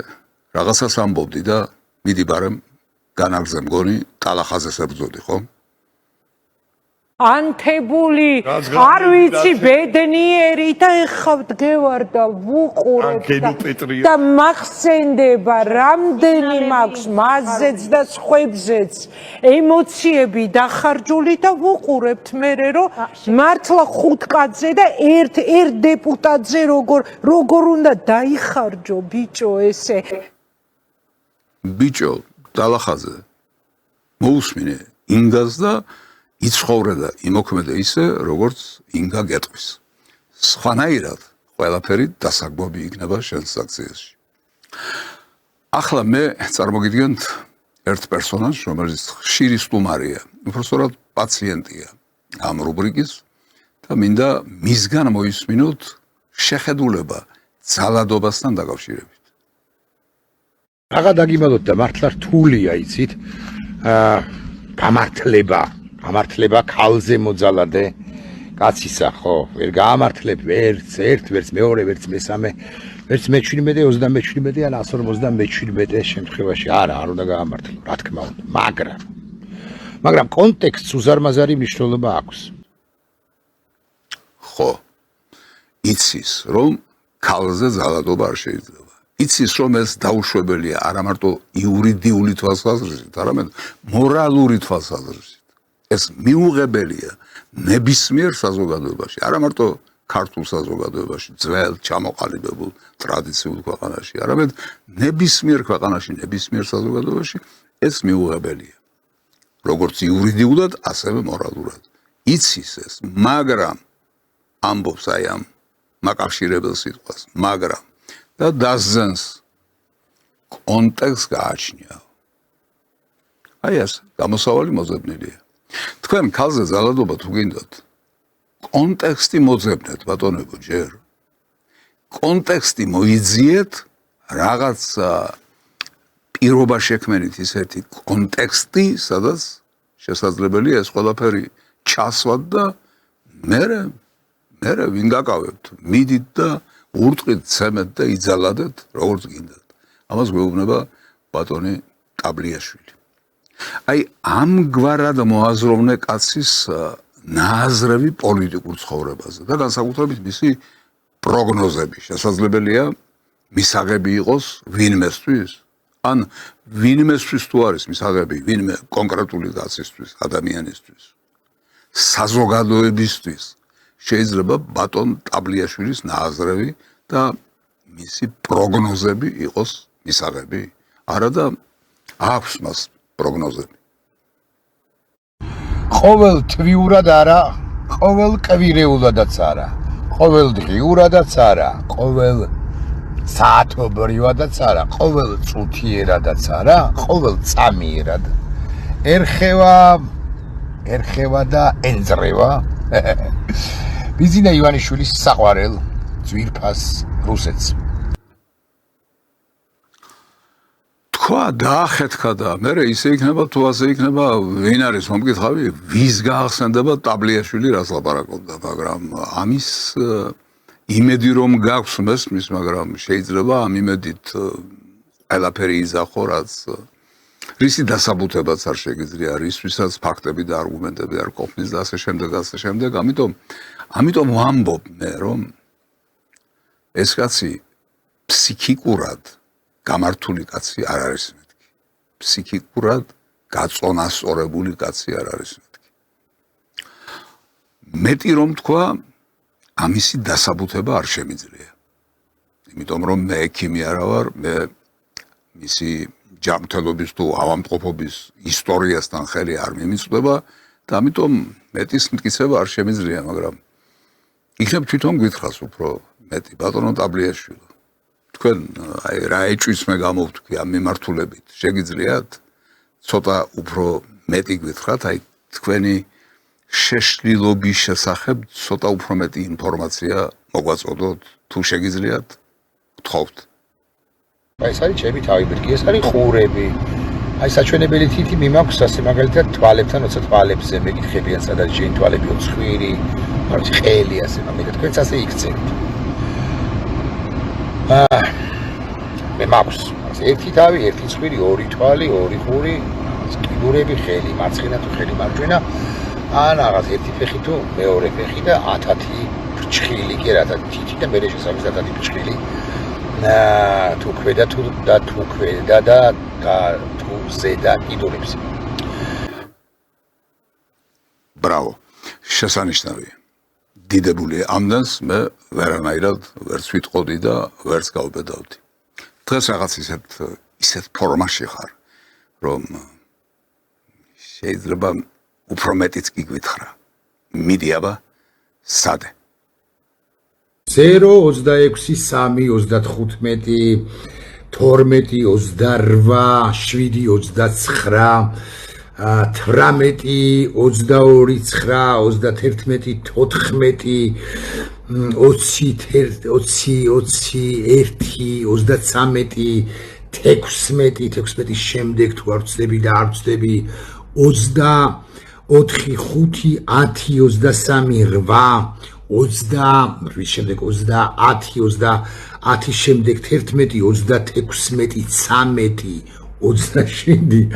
რაღაცას ამბობდი და მიდი ბარემ განაგზე მგონი ტალახაზეს ებრძოდი, ხო? ანთებული, არ ვიცი ბედნიერი და ეხა დგევარ და ვუყურებ და მახსენდება რამდენი მაქვს მასზეც და სხვებზეც ემოციები დახარჯული და ვუყურებთ მერე რომ მართლა 5 კაცზე და ერთ დეპუტატზე როგორ უნდა დაიხარჯო ბიჭო ესე. ბიჭო დალახაზე მოусმინე ინგას და იცხოვრე და იმოქმედე ისე როგორც ინგა გეტყვის სხვანაირად ყველაფერი დასაგვაბი იქნება შენს აქციაში ახლა მე წარმოგიდგენთ ერთ პერსონაჟს რომელიც ხშირი სტუმარია უბრალოდ პაციენტია ამ რუბრიკის და მინდა მისგან მოისმინოთ შეხედულება ძალადობასთან დაკავშირებით რაღა დაგიმალოთ და მართლა რთულია იცით გამართლება ქალზე მოძალადე კაცისა ხო ვერ გაამართლებ ვერც მეორე ვერც მესამე ვერც მე-17 37 ან 157 შემთხვევაში არ უნდა გაამართლო რა თქმა უნდა მაგრამ კონტექსტს უზარმაზარი მნიშვნელობა აქვს ხო იცის რომ ქალზე ძალადობა არ შეიძლება იცის რომ ეს დაუშვებელია არა მარტო იურიდიული თვალსაზრისით არამედ მორალური თვალსაზრისით ეს მიუღებელია ნებისმიერ საზოგადოებაში არა მარტო ქართულ საზოგადოებაში ძველ ჩამოყალიბებულ ტრადიციულ ქვეყანაში არამედ ნებისმიერ ქვეყანაში ნებისმიერ საზოგადოებაში ეს მიუღებელია როგორც იურიდიულად ასევე მორალურად იცის ეს მაგრამ ამბობს აი ამ მაკავშირებელ სიტყვას მაგრამ და დასძენს კონტექსტს გააჩნია აი ეს გამოსავალი მოძებნილია თქვენ ქალზე ძალადობა თუ გინდათ კონტექსტი მოძებნეთ ბატონებო ჯერ კონტექსტი მოიძიეთ რაღაც პირობა შექმენით ისეთი კონტექსტი სადაც შესაძლებელია ეს ყველაფერი ჩასვათ და მე ვინ გაკავებთ მიდით და ურტყით ცემეთ და იძალადეთ როგორც გინდათ ამას გვეუბნება ბატონი ტაბლიაშვილი აი ამგვარად მოაზროვნე კაცის ნააზრევი პოლიტიკურ ცხოვრებაზე და განსაკუთრებით მისი პროგნოზები შესაძლებელია მისაღები იყოს ვინმესთვის ან ვინმესთვის თუ არის მისაღები ვინმე კონკრეტული კაცისთვის ადამიანისთვის საზოგადოებისთვის შეიძლება ბატონ ტაბლიაშვილის ნააზრევი და მისი პროგნოზები იყოს მისაღები არა და აქვს მას პროგნოზები ყოველ თვიურად არა ყოველ კვირეულადაც არა ყოველ დღიურადაც არა ყოველ საათობრივადაც არა ყოველ წუთიერადაც არა ყოველ წამიერად ერხევა და ენძრევა ბიზინა ივანიშვილის საყვარელ ძვირფას რუსეთს თქვა დაახეთქა და მე ისე იქნება თუ ასე იქნება ვინ არის მომკითხავი ვის გაახსენდება ტაბლიაშვილი რას ლაპარაკობდა მაგრამ ამის იმედი რომ გაქვს მესმის მაგრამ შეიძლება ამ იმედით ყველაფერი იზახო რაც რისი დასაბუთებაც არ შეგიძლია რისთვისაც ფაქტები და არგუმენტები არ ყოფნის და ასე შემდეგ ამიტომ ვამბობ მე რომ ეს კაცი ფსიქიკურად გამართული კაცი არ არის მეთქი ფსიქიკურად გაწონასწორებული კაცი არ არის მეთქი მეტი რომ თქვა ამისი დასაბუთება არ შემიძლია იმიტომ რომ მე ექიმი არა ვარ მე მისი ჯანმრთელობის თუ ავადმყოფობის ისტორიასთან ხელი არ მიმიწვდება და ამიტომ მეტის მტკიცება არ შემიძლია მაგრამ იქნებ თვითონ გითხრას უფრო მეტი ბატონო ტაბლიაშვილო თქვენ აი რა ეჭვიც მე გამოვთქვი ამ მიმართულებით შეგიძლიათ ცოტა უფრო მეტი გითხრათ აი თქვენი შეშლილობის შესახებ ცოტა უფრო მეტი ინფორმაცია მოგვაწოდოთ თუ შეგიძლიათ გთხოვთ აი ეს არის ჩემი თავიბრგი ეს არის ყურები აი საჩვენებელი თითი მიმაქვს ასე მაგალითად თვალებთან როცა თვალებზე მეკითხებიან სადაც შენ თვალები უცხვირი არ ხელი ასე მაგალითად თქვენც ასე იქცევთ მე მაქვს ერთი თავი, ერთი ცხვირი, ორი თვალი, ორი ყური, კიდურები, ხელი მარცხენა თუ ხელი მარჯვენა, ან რაღაც ერთი ფეხი თუ მეორე ფეხი და 1000 ფრჩხილი, კი რა, 1000 და მე შესაძლოა 1000 ფრჩხილი. თუ ქვედა და თუ ზედა კიდურებს. ბრავო. შესანიშნავია. დიდებული ამდენს მე ვერანაირად ვერც ვიტყოდი და ვერც გავბედავდი. დღეს რაღაც ისეთ ისეთ ფორმაში ხარ, რომ შეიძლება უფრო მეტიც კი გვითხრა. მიდი აბა, სადე. 0 26 3 35 12 28 7 29 18 22 9 31 14 20 16 შემდეგ თუ არ ვწდები და არ ვწდები 24 5 10 23 8 20 შემდეგ 30 10 შემდეგ 11 36 13 27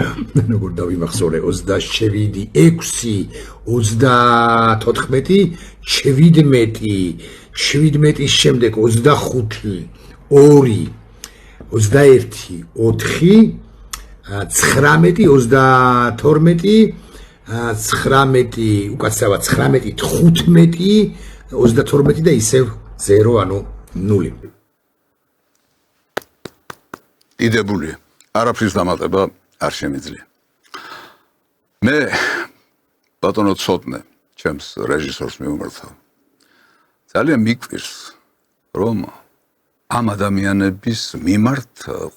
როგორ დავიმახსოვრე 27 6 34 17 შემდეგ 25 2 21 4 19 22 19 უკაცრავად 19 15 32 და ისევ 0 ანუ 0 დიდებული არაფრის დამატება არ შემიძლია. მე ბატონო ცოტნე ჩემს რეჟისორს მივმართავ. ძალიან მიკვირს რომ ამ ადამიანების მიმართ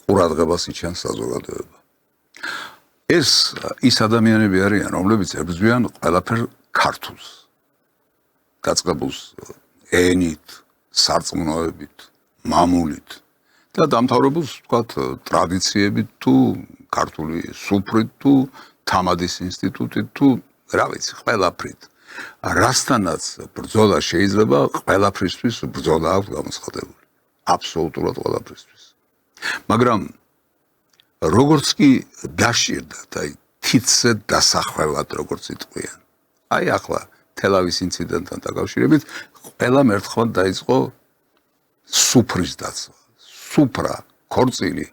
ყურადღებას იჩენს საზოგადოება. ეს ის ადამიანები არიან, რომლებიც ებრძვიან ყველაფერ ქართულს. გაწყებულს ენით, სარწმუნოებით, მამულით და დამთავრებულს ვთქვათ ტრადიციებით თუ ქართული სუფრით თუ თამადის ინსტიტუტით თუ რა ვიცი, ყველაფრით. რასთანაც ბრძოლა შეიძლება ყველაფრისთვის ბრძოლა აქვს გამოცხადებული. აბსოლუტურად ყველაფრისთვის. მაგრამ როგორც კი დაშირდათ, აი თითზე დასახვევად როგორც იტყვიან. აი ახლა თელავის ინციდენტთან დაკავშირებით ყველამ ერთხმად დაიწყო სუფრის დაცვა. სუფრა, ქორწილი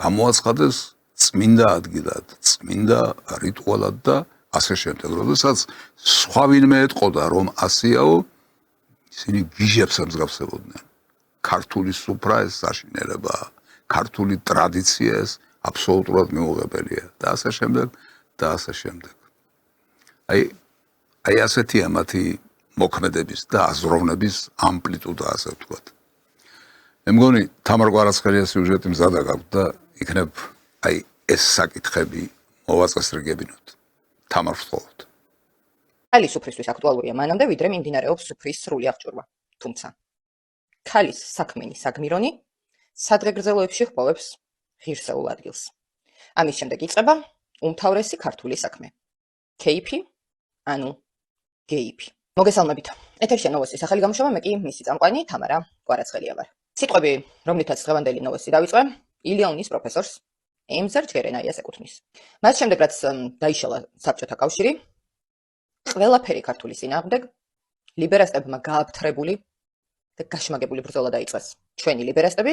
გამოაცხადეს წმინდა ადგილად, წმინდა რიტუალად და ასე შემდეგ. როდესაც სხვა ვინმე ეტყოდა რომ ასეაო, ისინი გიჟებს ემსგავსებოდნენ. ქართული სუფრა ეს საშინელებაა, ქართული ტრადიცია ეს აბსოლუტურად მიუღებელია და ასე შემდეგ და ასე შემდეგ. აი ასეთია მათი მოქმედების და აზროვნების ამპლიტუდა, ასე ვთქვათ. მე მგონი თამარ კვარაცხელიას სიუჟეტი მზადა გაქვთ და იქნებ აი ეს საკითხები მოვაწესრიგებინოთ. თამარ ვთხოვთ. ქალის სუფრისთვის აქტუალურია მანამდე, ვიდრე მიმდინარეობს სუფრის სრული აღჭურვა. თუმცა ქალის საქმენი საგმირონი სადღეგრძელოებში ჰპოვებს ღირსეულ ადგილს. ამის შემდეგ იწყება უმთავრესი ქართული საქმე. ქეიფი, ანუ გეიფი. მოგესალმებით. ეთერშია ნოვოსტის ახალი გამოშვება, მე კი მისი წამყვანი თამარა კვარაცხელია ვარ. სიტყვები, რომლითაც დღევანდელი ნოვოსტი დავიწყე, ილიონის პროფესორს ემზარ ჯგერენაიას ეკუთვნის. მას შემდეგ რაც დაიშალა საბჭოთა კავშირი, ყველაფერი ქართულის წინააღმდეგ ლიბერასტებმა გააფთრებული და გაშმაგებული ბრძოლა დაიწყეს. ჩვენი ლიბერასტები,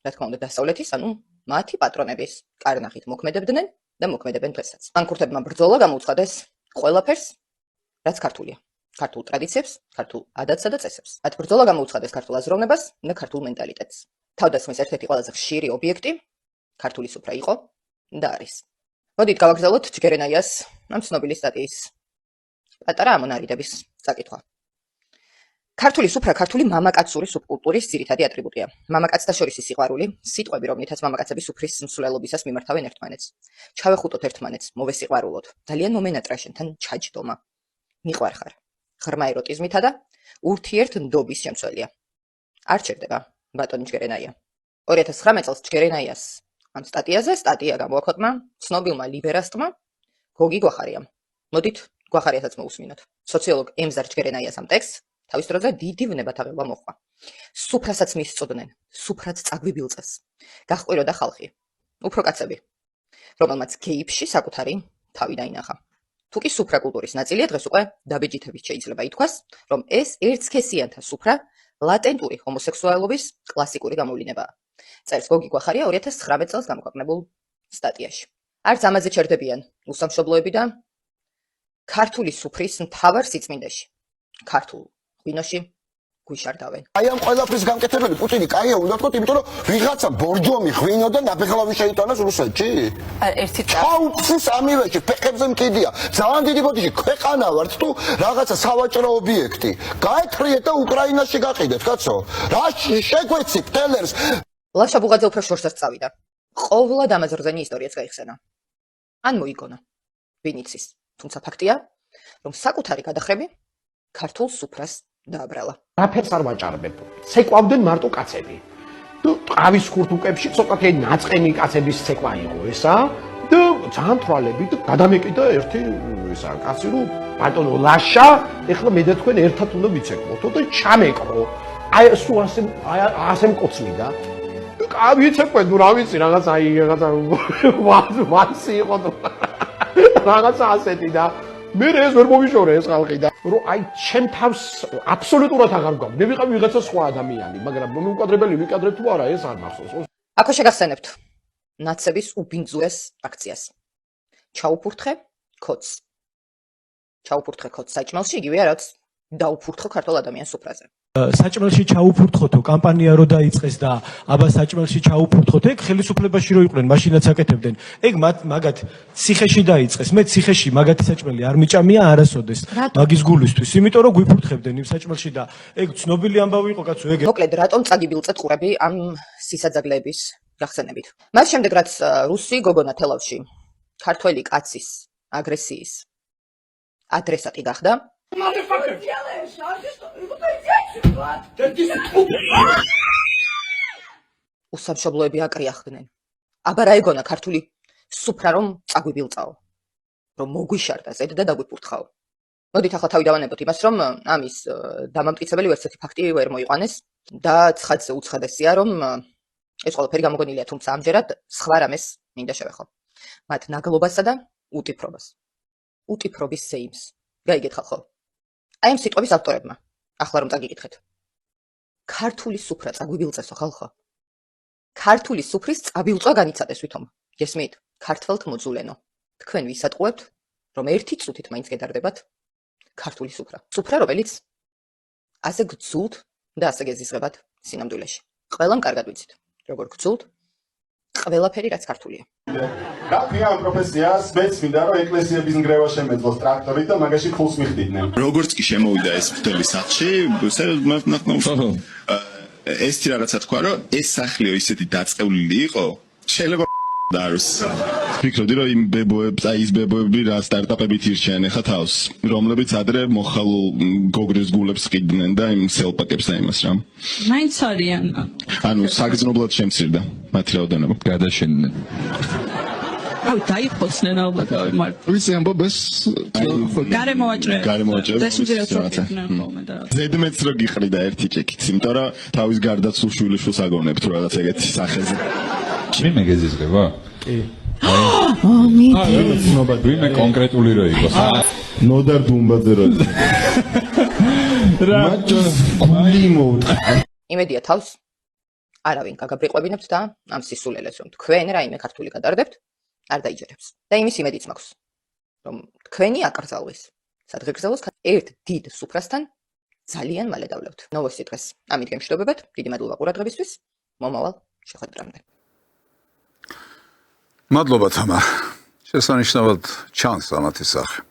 რა თქმა უნდა, დასავლეთის, ანუ მათი პატრონების კარნახით მოქმედებდნენ და მოქმედებენ დღესაც. მანქურთებმა ბრძოლა გამოუცხადეს ყველაფერს, რაც ქართულია. ქართულ ტრადიციებს, ქართულ ადათსა და წესებს. მათ ბრძოლა გამოუცხადეს ქართულ აზროვნებას და ქართულ მენტალიტეტს. თავდასხმის ერთ-ერთი ყველაზე ხშირი ობიექტი ქართული სუფრა იყო და არის. მოდით გავაგრძელოთ ჯგერენაიას ამ ცნობილი სტატიის პატარა ამონარიდების წაკითხვა. ქართული სუფრა ქართული მამაკაცური სუბკულტურის ძირითადი ატრიბუტია. მამაკაცთა შორისი სიყვარული, სიტყვები, რომლითაც მამაკაცები სუფრის მსვლელობისას მიმართავენ ერთმანეთს. ჩავეხუტოთ ერთმანეთს, მოვესიყვარულოთ. ძალიან მომენატრა შენთან ჩაჯდომა. მიყვარხარ. ღრმა ეროტიზმითა და ურთიერთნდობის შემცველია. არ ჩერდება ბატონი ჯგერენაია. 2019 წელს ჯგერენაიას ამ სტატია გამოაქვეყნა ცნობილმა ლიბერასტმა გოგი გვახარიამ. მოდით გვახარიასაც მოусმინოთ. სოციოლოგ ემზარ ჯგერენაიას ამ ტექსტს თავის დროზე დიდი ვნებათაღელვა მოჰყვა. სუფრასაც მისწოდნენ, სუფრად წაგვიბილწეს. გაჰყვიროდა ხალხი, უფრო კაცები, რომელმაც გეიფში საკუთარი თავი დაინახა. თუ კი სუფრა კულტურის ნაწილია, დღეს უკვე დაბეჯითებით შეიძლება ითქვას, რომ ეს ერთსქესიანთა სუფრა ლატენტური ჰომოსექსუალობის კლასიკური გამოვლინებაა. წერს გოგი გვახარია 2019 წელს გამოქვეყნებულ სტატიაში. არც ამაზე ჩერდებიან უსამშობლოები და ქართული სუფრის მთავარ სიწმინდეში, ქართულ ღვინოში, გვიშარდავენ. აი ამ ყველაფრის გამკეთებელი პუტინი კაია უნდა თქო, იმიტომ რომ ვიღაცა ბორჯომი ღვინო და ნაფეხალავი შეიტანოს რუსეთში. ერთი ჩაუწის ამივეში, ფეხებზე მკიდია. ძალიან დიდი ბოდიში ქვეყანა ვართ თუ რაღაცა სავაჭრო ობიექტი. გაეთრიეთ და უკრაინაში გაყიდეთ, კაცო. რა შეგვეცი პტელერს. ლაშა ბუღაძე უფრო შორსაც წავიდა. ყოვლად ამაზრზენი ისტორიაც გაიხსენა. ან მოიგონა. ვინ იცის? თუმცა ფაქტია, რომ საკუთარი გადახრები ქართულ სუფრას დააბრალა. რაფერს არ ვაჭარბებ. ცეკვავდნენ მარტო კაცები. და ტყავის ხურთუკებში ცოტათი ნაწყენი კაცების ცეკვა იყო ესა და ძალიან თვალებით გადამეკიდა ერთი ესა კაცი რომ ბატონო ლაშა ეხლა მე და თქვენ ერთად უნდა ვიცეკვოთ და ჩამეკრო. აი სულ ასე მკოცნიდა. ვიცეკვეთ, ნუ რა ვიცი რაღაც აი რაღაცა ვასი იყო და რაღაცა ასეთი და მე ეს ვერ მომიშორე ეს ხალხი და რომ აი ჩემ თავს აბსოლუტურად აღარ გვაქვს. მე ვიყავი ვიღაცა სხვა ადამიანი, მაგრამ ნუ უკადრებელი ვიკადრებ თუ არა ეს არ მახსოვს. აქ შეგახსენებთ ნაცების უბინძურეს აქციას. ჩაუფურთხე ქოც. ჩაუფურთხე ქოც საჭმელში იგივეა რაც დაუფურთხო ქართულ ადამიანს სუფრაზე. საჭმელში ჩაუფურთხოთო კამპანია რო დაიწყეს და აბა საჭმელში ჩაუფურთხოთ, ეგ ხელისუფლებაში რო იყვნენ, მაშინაც აკეთებდნენ. ეგ მაგათ ციხეში დაიწყეს. მე ციხეში მაგათი საჭმელი არ მიჭამია არასოდეს. მაგის გულისთვის, იმიტომ რომ გვიფურთხებდნენ იმ საჭმელში და ეგ ცნობილი ამბავი იყო კაცო, ეგ. მოკლედ, რატომ წაგიბილწეთ ყურები ამ სისაძაგლეების გახსენებით? მას შემდეგ რაც რუსი გოგონა თელავში ქართველი კაცის აგრესიის ადრესატი გახდა, უსამშობლოები აკრიახდნენ. აბა რა ეგონა ქართული სუფრა რომ წაგვიბილწაო, რომ მოგვიშარდა ზედ და დაგვიფურთხაო. მოდით ახლა თავი დავანებოთ იმას, რომ ამის დამამტკიცებელი ვერც ერთი ფაქტი ვერ მოიყვანეს და ცხადზე უცხადესია, რომ ეს ყველაფერი გამოგონილია, თუმცა ამჯერად სხვა რამეს მინდა შევეხო. მათ ნაგლობასა და უტიფრობას. უტიფრობის ზეიმს. გაიგეთ ხალხო. აი ამ სიტყვების ავტორებმა, ახლა რომ წაგიკითხეთ. ქართული სუფრა წაგვიბილწესო ხალხო. ქართული სუფრის წაბილწვა განიცადეს ვითომ. გესმით? ქართველთ მოძულენო. თქვენ ვისატყუებთ, რომ ერთი წუთით მაინც გედარდებათ ქართული სუფრა. სუფრა, რომელიც ასე გძულთ და ასე გეზიზღებათ სინამდვილეში. ყველამ კარგად ვიცით, როგორ გძულთ ყველაფერი რაც ქართულია. რა ქვია ამ პროფესიას? მეც მინდა რომ ეკლესიების ნგრევა შემეძლოს ტრაქტორით და მაგაში ფულს მიხდიდნენ. როგორც კი შემოვიდა ეს მთელი სახლში, ეს რაღაცა თქვა, რომ ეს სახლიო ისეთი დაწყევლილი იყო, შეიძლება დაროს. ვფიქრობდი, რომ იმ ბებოებს, აი ის ბებოები რა სტარტაპებით ირჩიან ახლა თავს, რომლებიც ადრე მოხალულ გოგრის გულებს ყიდნენ და იმ სელპაკებს და იმას რა. მაინც არიან. ანუ საგრძნობლად შემცირდა მათი რაოდენობა. გადაშენდნენ. აი დაიხოცნენ ალბათ აი მარტო. ვიცი ამბობს გარემოაჭრე. ზედმეც რო გიყრიდა ერთი ჭიქით, იმიტომ რომ თავის გარდაცულ შვილიშვილს აგონებთ რა რაღაც ეგეთი სახეზე. ვინმე გეზიზღება? კი. მიდი. ვინმე კონკრეტული რო იყოს? ნოდარ დუმბაძე რო. მაჭო გული მოვდა. იმედია თავს არავინ გაგაბრიყვებინებთ და ამ სისულელეს რომ თქვენ რაიმე ქართული გადარდებთ არ დაიჯერებს. და იმის იმედიც მაქვს, რომ თქვენი აკრძალვის სადღეგრძელოს ერთ დიდ სუფრასთან ძალიან მალე დავლევთ. ნოვოსი დღეს ამით გემშვიდობებათ. დიდი მადლობა ყურადღებისთვის. მომავალ შეხვედრამდე. მადლობა თამარ. შესანიშნავად ჩანს ამათი სახე.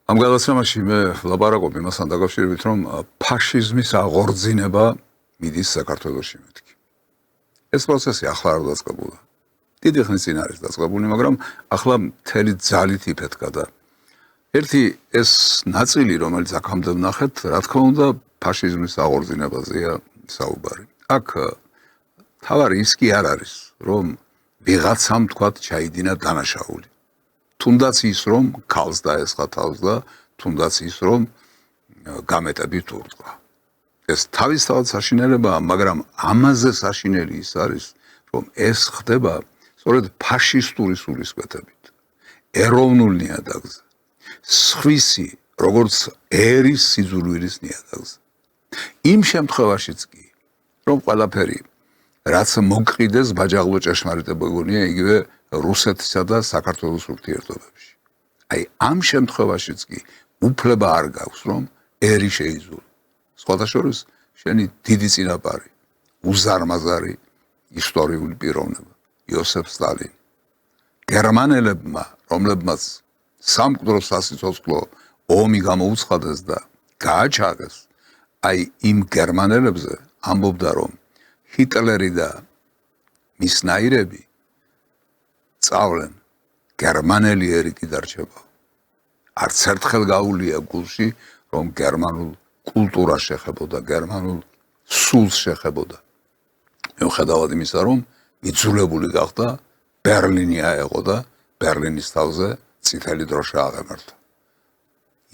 ამ გადაცემაში მე ვლაპარაკობ იმასთან დაკავშირებით, რომ ფაშიზმის აღორძინება მიდის საქართველოში მეთქი. ეს პროცესი ახლა არ დაწყებულა. დიდი ხნის წინ არის დაწყებული, მაგრამ ახლა მთელი ძალით იფეთქა და ერთი ეს ნაწილი, რომელიც აქამდე ვნახეთ, რა თქმა უნდა, ფაშიზმის აღორძინებაზეა საუბარი. აქ თავარი ის კი არ არის, რომ ვიღაცამ თქვათ ჩაიდინა დანაშაული. თუნდაც ის, რომ ქალს დაესხა თავს და თუნდაც ის, რომ გამეტებით ურტყა. ეს თავისთავად საშინელებაა, მაგრამ ამაზე საშინელი ის არის, რომ ეს ხდება სწორედ ფაშისტური სულისკვეთებით, ეროვნულ ნიადაგზე, სხვისი, როგორც ერის სიძულვილის ნიადაგზე. იმ შემთხვევაშიც კი, რომ ყველაფერი რაც მოგყიდეს ბაჯაღლო ჭეშმარიტება გონია იგივე რუსეთსა და საქართველოს ურთიერთობებში. აი ამ შემთხვევაშიც კი უფლება არ გაქვს, რომ ერი შეიზულო. სხვათა შორის შენი დიდი წინაპარი, უზარმაზარი ისტორიული პიროვნება, იოსებ სტალინი. გერმანელებმა, რომლებმაც სამკვდრო სასიცოცხლო ომი გამოუცხადეს და გააჩაღეს, აი იმ გერმანელებზე ამბობდა, რომ ჰიტლერი და მის ნაირები წავლენ გერმანელი ერიკი დარჩება. არც ერთხელ გაუვლია გულში, რომ გერმანულ კულტურას შეხებოდა, გერმანულ სულს შეხებოდა. მიუხედავად იმისა, რომ იძულებული გახდა ბერლინი აეღო და ბერლინის თავზე წითელი დროშა აღემართა.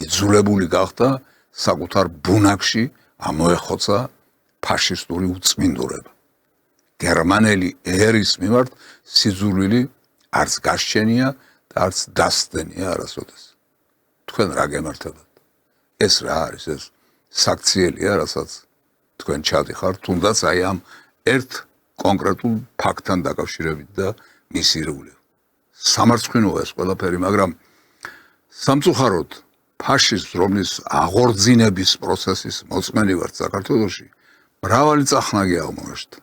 იძულებული გახდა საკუთარ ბუნაგში ამოეხოცა ფაშისტური უწმინდურება. გერმანელი ერის მიმართ სიძულვილი არც გასჩენია და არც დასცდენია არასოდეს. თქვენ რა გემართებათ? ეს რა არის? ეს საქციელია, რასაც თქვენ ჩადიხართ, თუნდაც აი ამ ერთ კონკრეტულ ფაქტთან დაკავშირებით და მისირული. სამარცხვინოა ეს ყველაფერი, მაგრამ სამწუხაროდ ფაშიზმს, რომლის აღორძინების პროცესის მოწმენი ვართ საქართველოში, მრავალი წახნაგი აღმოაჩნდა.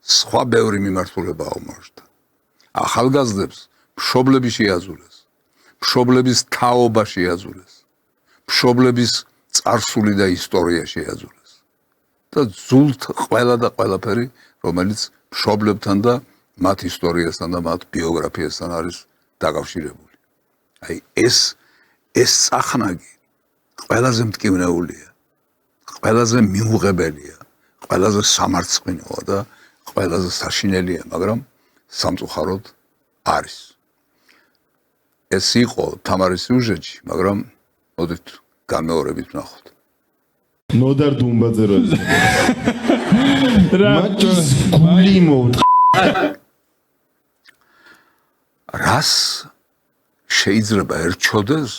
სხვა ბევრი მიმართულება აღმოაჩნდა. ახალგაზრდებს მშობლები შეაძულეს, მშობლების თაობა შეაძულეს, მშობლების წარსული და ისტორია შეაძულეს. და ზულთ ყველა და ყველაფერი, რომელიც მშობლებთან და მათ ისტორიასთან და მათ ბიოგრაფიასთან არის დაკავშირებული. აი ეს წახნაგი ყველაზე მტკივნეულია, ყველაზე მიუღებელია, ყველაზე სამარცხვინოა და ყველაზე საშინელია, მაგრამ სამწუხაროდ არის. ეს იყო თამარის სიუჟეტი, მაგრამ მოდით განმეორებით ვნახოთ. ნოდარ დუმბაძე რო ის. მაჭის გული მოვთ. რას შეიძლება ერჩოდეს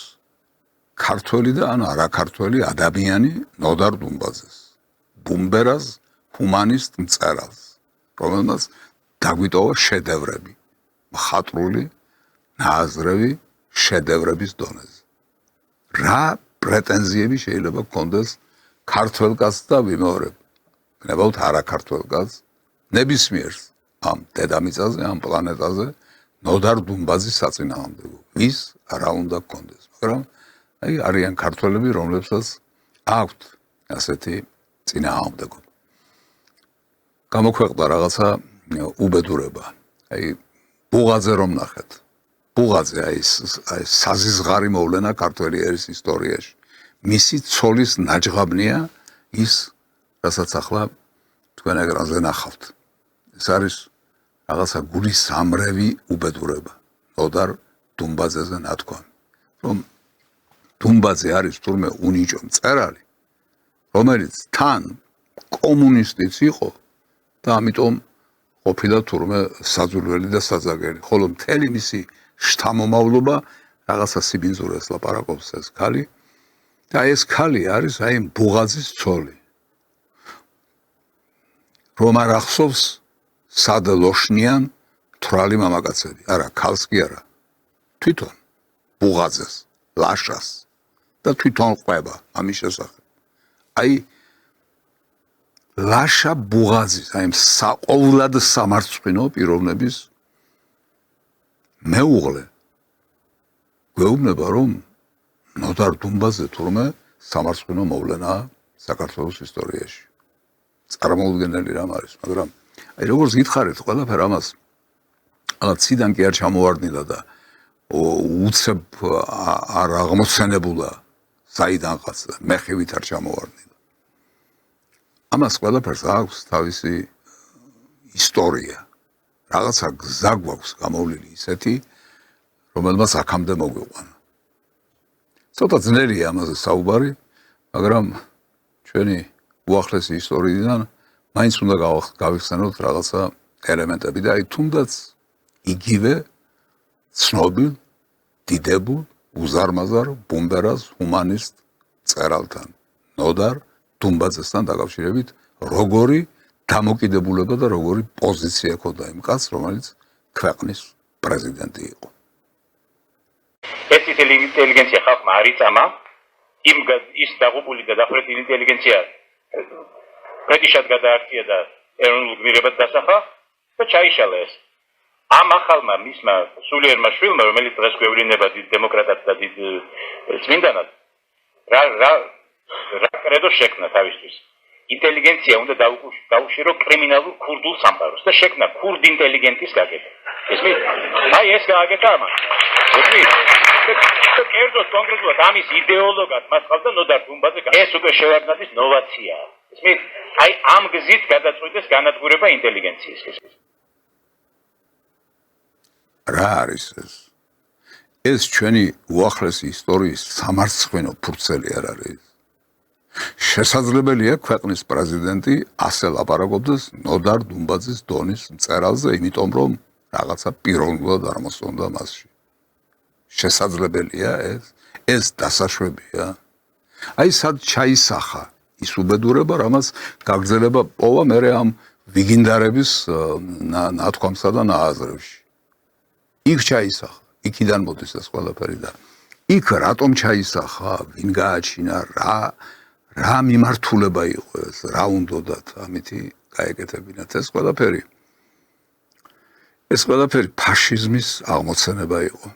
ქართველი და ან არაქართველი ადამიანი ნოდარ დუმბაძეს, ბუმბერას, ჰუმანისტ მწერალს, რომელმაც დაგვიტოვა შედევრები, მხატვრული, ნააზრევი შედევრების დონეზე. რა პრეტენზიები შეიძლება გქონდეს ქართველ კაცს და ვიმეორებ, გნებავთ არაქართველ კაცს, ნებისმიერს ამ დედამიწაზე, ამ პლანეტაზე ნოდარ დუმბაძის საწინააღმდეგო. ვის არა უნდა გქონდეს, მაგრამ აი არიან ქართველები, რომლებსაც აქვთ ასეთი წინააღმდეგო. გამოქვეყნდა რაღაცა უბედურება. აი ბუღაძე რომ ნახეთ. ბუღაძე აი საზიზღარი მოვლენა ქართველი ერის ისტორიაში. მისი ცოლის ნაჯღაბნია ის, რასაც ახლა თქვენ ეკრანზე ნახავთ. ეს არის რაღაცა გულის სამრევი უბედურება. ნოდარ დუმბაძეზე ნათქვამი. რომ დუმბაძე არის თურმე უნიჭო მწერალი, რომელიც თან კომუნისტიც იყო და ამიტომ ყოფილა თურმე საძულველი და საძაგერი. ხოლო მთელი მისი შთამომავლობა რაღაცა სიბინძურეს ლაპარაკობს ეს ქალი და ეს ქალი არის აი ბუღაძის ცოლი. რომ არ ახსოვს სად ლოშნიან თვრალი მამაკაცები. არა, ქალს კი არა. თვითონ ბუღაძეს, ლაშას და თვითონ ყვება ამის შესახებ. აი ლაშა ბუღაძის, აი საყოვლად სამარცხვინო პიროვნების მეუღლე გვეუბნება, რომ ნოდარ დუმბაძე თურმე სამარცხვინო მოვლენაა საქართველოს ისტორიაში. წარმოუდგენელი რამ არის, მაგრამ აი როგორც გითხარით ყველაფერ ამას ციდან კი არ ჩამოვარდნილა და უცებ არ აღმოცენებულა საიდანღაც და მეხივით არ ჩამოვარდნილა. ამას ყველაფერს აქვს თავისი ისტორია. რაღაცა გზა გვაქვს გამოვლილი ისეთი, რომელმაც აქამდე მოგვიყვანა. ცოტა ძნელია ამაზე საუბარი, მაგრამ ჩვენი უახლესი ისტორიიდან მაინც უნდა გავიხსენოთ რაღაცა ელემენტები და აი თუნდაც იგივე ცნობილ, დიდებულ, უზარმაზარ, ბუმბერას, ჰუმანისტ მწერალთან, ნოდარ დუმბაძესთან დაკავშირებით, როგორი დამოკიდებულება და როგორი პოზიცია ჰქონდა იმ კაცს, რომელიც ქვეყნის პრეზიდენტი იყო. ეს ინტელიგენცია ხალხმა არ იწამა, ის დაღუპული და დახვრეტილი ინტელიგენცია პრეტიშად გადაარჩია და ეროვნულ გმირებად დასახა და ჩაიშალა ეს. ამ ახალმა მისმა სულიერმა შვილმა, რომელიც დღეს გვევლინება დიდ დემოკრატად და დიდ წმინდანად, რა კრედო შექმნა თავისთვის. ინტელიგენცია უნდა დაუშვირო კრიმინალურ ქურდულ სამყაროს და შექმნა ქურდ ინტელიგენტის გაკეთა. ესმით? აი ეს გააკეთა ამან. ესმით? კერძოდ კონკრეტულად ამის იდეოლოგად მას ყავდა ნოდარ დუმბაძე. ეს უკვე შევარდნაძის ნოვაციაა. ესმით? აი ამ გზით გადაწყვიტეს განადგურება ინტელიგენციის. რა არის ეს? ეს ჩვენი უახლესი ისტორიის სამარცხვინო ფურცელი არ არის. შესაძლებელია ქვეყნის პრეზიდენტი ასე ლაპარაკობდეს ნოდარ დუმბაძის დონის მწერალზე, იმიტომ რომ რაღაცა პიროვნულად არ მოსწონდა მასში. შესაძლებელია ეს დასაშვებია. აი სად ჩაისახა ის უბედურება, რამაც გაგრძელება პოვა მერე ამ ვიგინდარების ნათქვამსა და ნააზრევში. იქ ჩაისახა, იქიდან მოდის ეს ყველაფერი და იქ რატომ ჩაისახა, ვინ გააჩინა, რა მიმართულება იყო ეს, რა უნდათ ამითი გაეკეთებინათ ეს ყველაფერი. ეს ყველაფერი ფაშიზმის აღმოცენება იყო.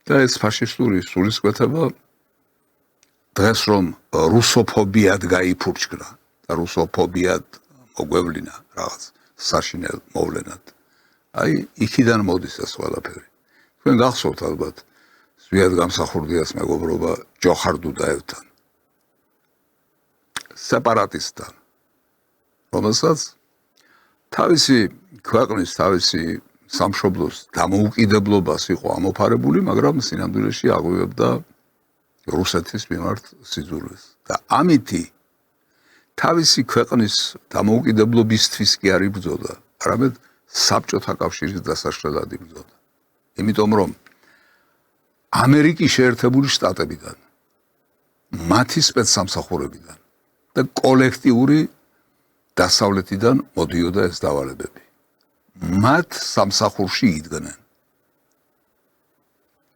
და ეს ფაშისტური სულისკვეთება დღეს რომ რუსოფობიად გაიფურჩქნა და რუსოფობიად მოგვევლინა რაღაც საშინელ მოვლენად. აი იქიდან მოდის ეს ყველაფერი. თქვენ გახსოვთ ალბათ ზვიად გამსახურდიას მეგობრობა ჯოხარ დუდაევთან. სეპარატისტთან, რომელსაც თავისი ქვეყნის, თავისი სამშობლოს დამოუკიდებლობას იყო ამოფარებული, მაგრამ სინამდვილეში აღვივებდა რუსეთის მიმართ სიძულვეს. და ამითი თავისი ქვეყნის დამოუკიდებლობისთვის კი არ იბრძოდა, არამედ საბჭოთა კავშირის დასაშლელად იბრძოდა. იმიტომ რომ ამერიკის შეერთებული შტატებიდან, მათი სპეცსამსახურებიდან და კოლექტიური დასავლეთიდან მოდიოდა ეს დავალებები. მათ სამსახურში იდგნენ.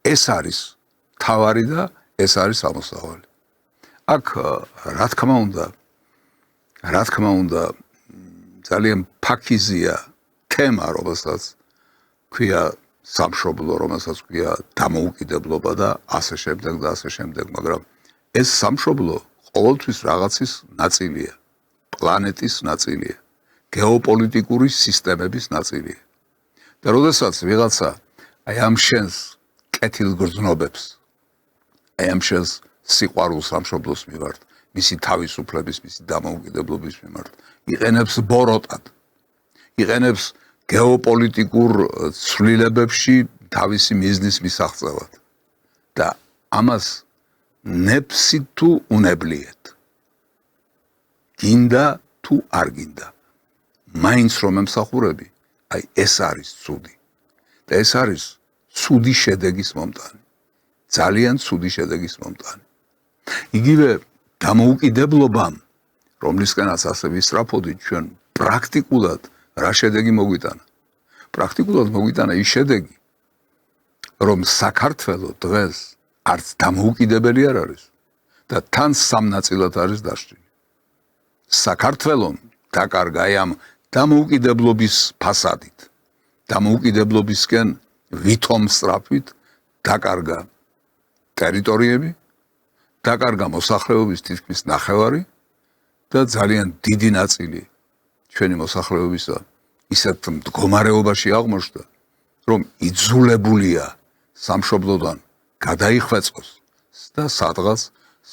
ეს არის თავარი და ეს არის ამოსავალი. აქ რა თქმა უნდა ძალიან ფაქიზია თემა, რომელსაც ქვია სამშობლო, რომელსაც ქვია დამოუკიდებლობა და ასე შემდეგ და ასე შემდეგ, მაგრამ ეს სამშობლო ყოველთვის რაღაცის ნაწილია, პლანეტის ნაწილია, გეოპოლიტიკური სისტემების ნაწილია. და როდესაც ვიღაცა აი ამ შენს კეთილგრძნობებს, აი ამ შენს სიყვარულს სამშობლოს მიმართ, მისი თავისუფლების, მისი დამოუკიდებლობის მიმართ, იყენებს ბოროტად, იყენებს გეოპოლიტიკურ ცვლილებებში თავისი მიზნის მისაღწევად და ამას ნეფსი თუ უნებლიეთ. გინდა თუ არ გინდა. მაინც რომ ემსახურები, აი ეს არის ცუდი. და ეს არის ცუდი შედეგის მომტანი. ძალიან ცუდი შედეგის მომტანი. იგივე დამოუკიდებლობამ, რომლისკენაც ასე ვისწრაფოდით, ჩვენ პრაქტიკულად რა შედეგი მოგვიტანა? პრაქტიკულად მოგვიტანა ის შედეგი, რომ საქართველო დღეს არც დამოუკიდებელი არ არის და თან სამ ნაწილად არის დასჭილი. საქართველომ დაკარგა ამ დამოუკიდებლობის ფასადით, დამოუკიდებლობისკენ ვითომ სწრაფვით დაკარგა ტერიტორიები, დაკარგა მოსახლეობის თითქმის ნახევარი და ძალიან დიდი ნაწილი ჩვენი მოსახლეობისა ისეთ მდგომარეობაში აღმოჩნდა, რომ იძულებულია სამშობლოდან გადაიხვეწოს და სადღაც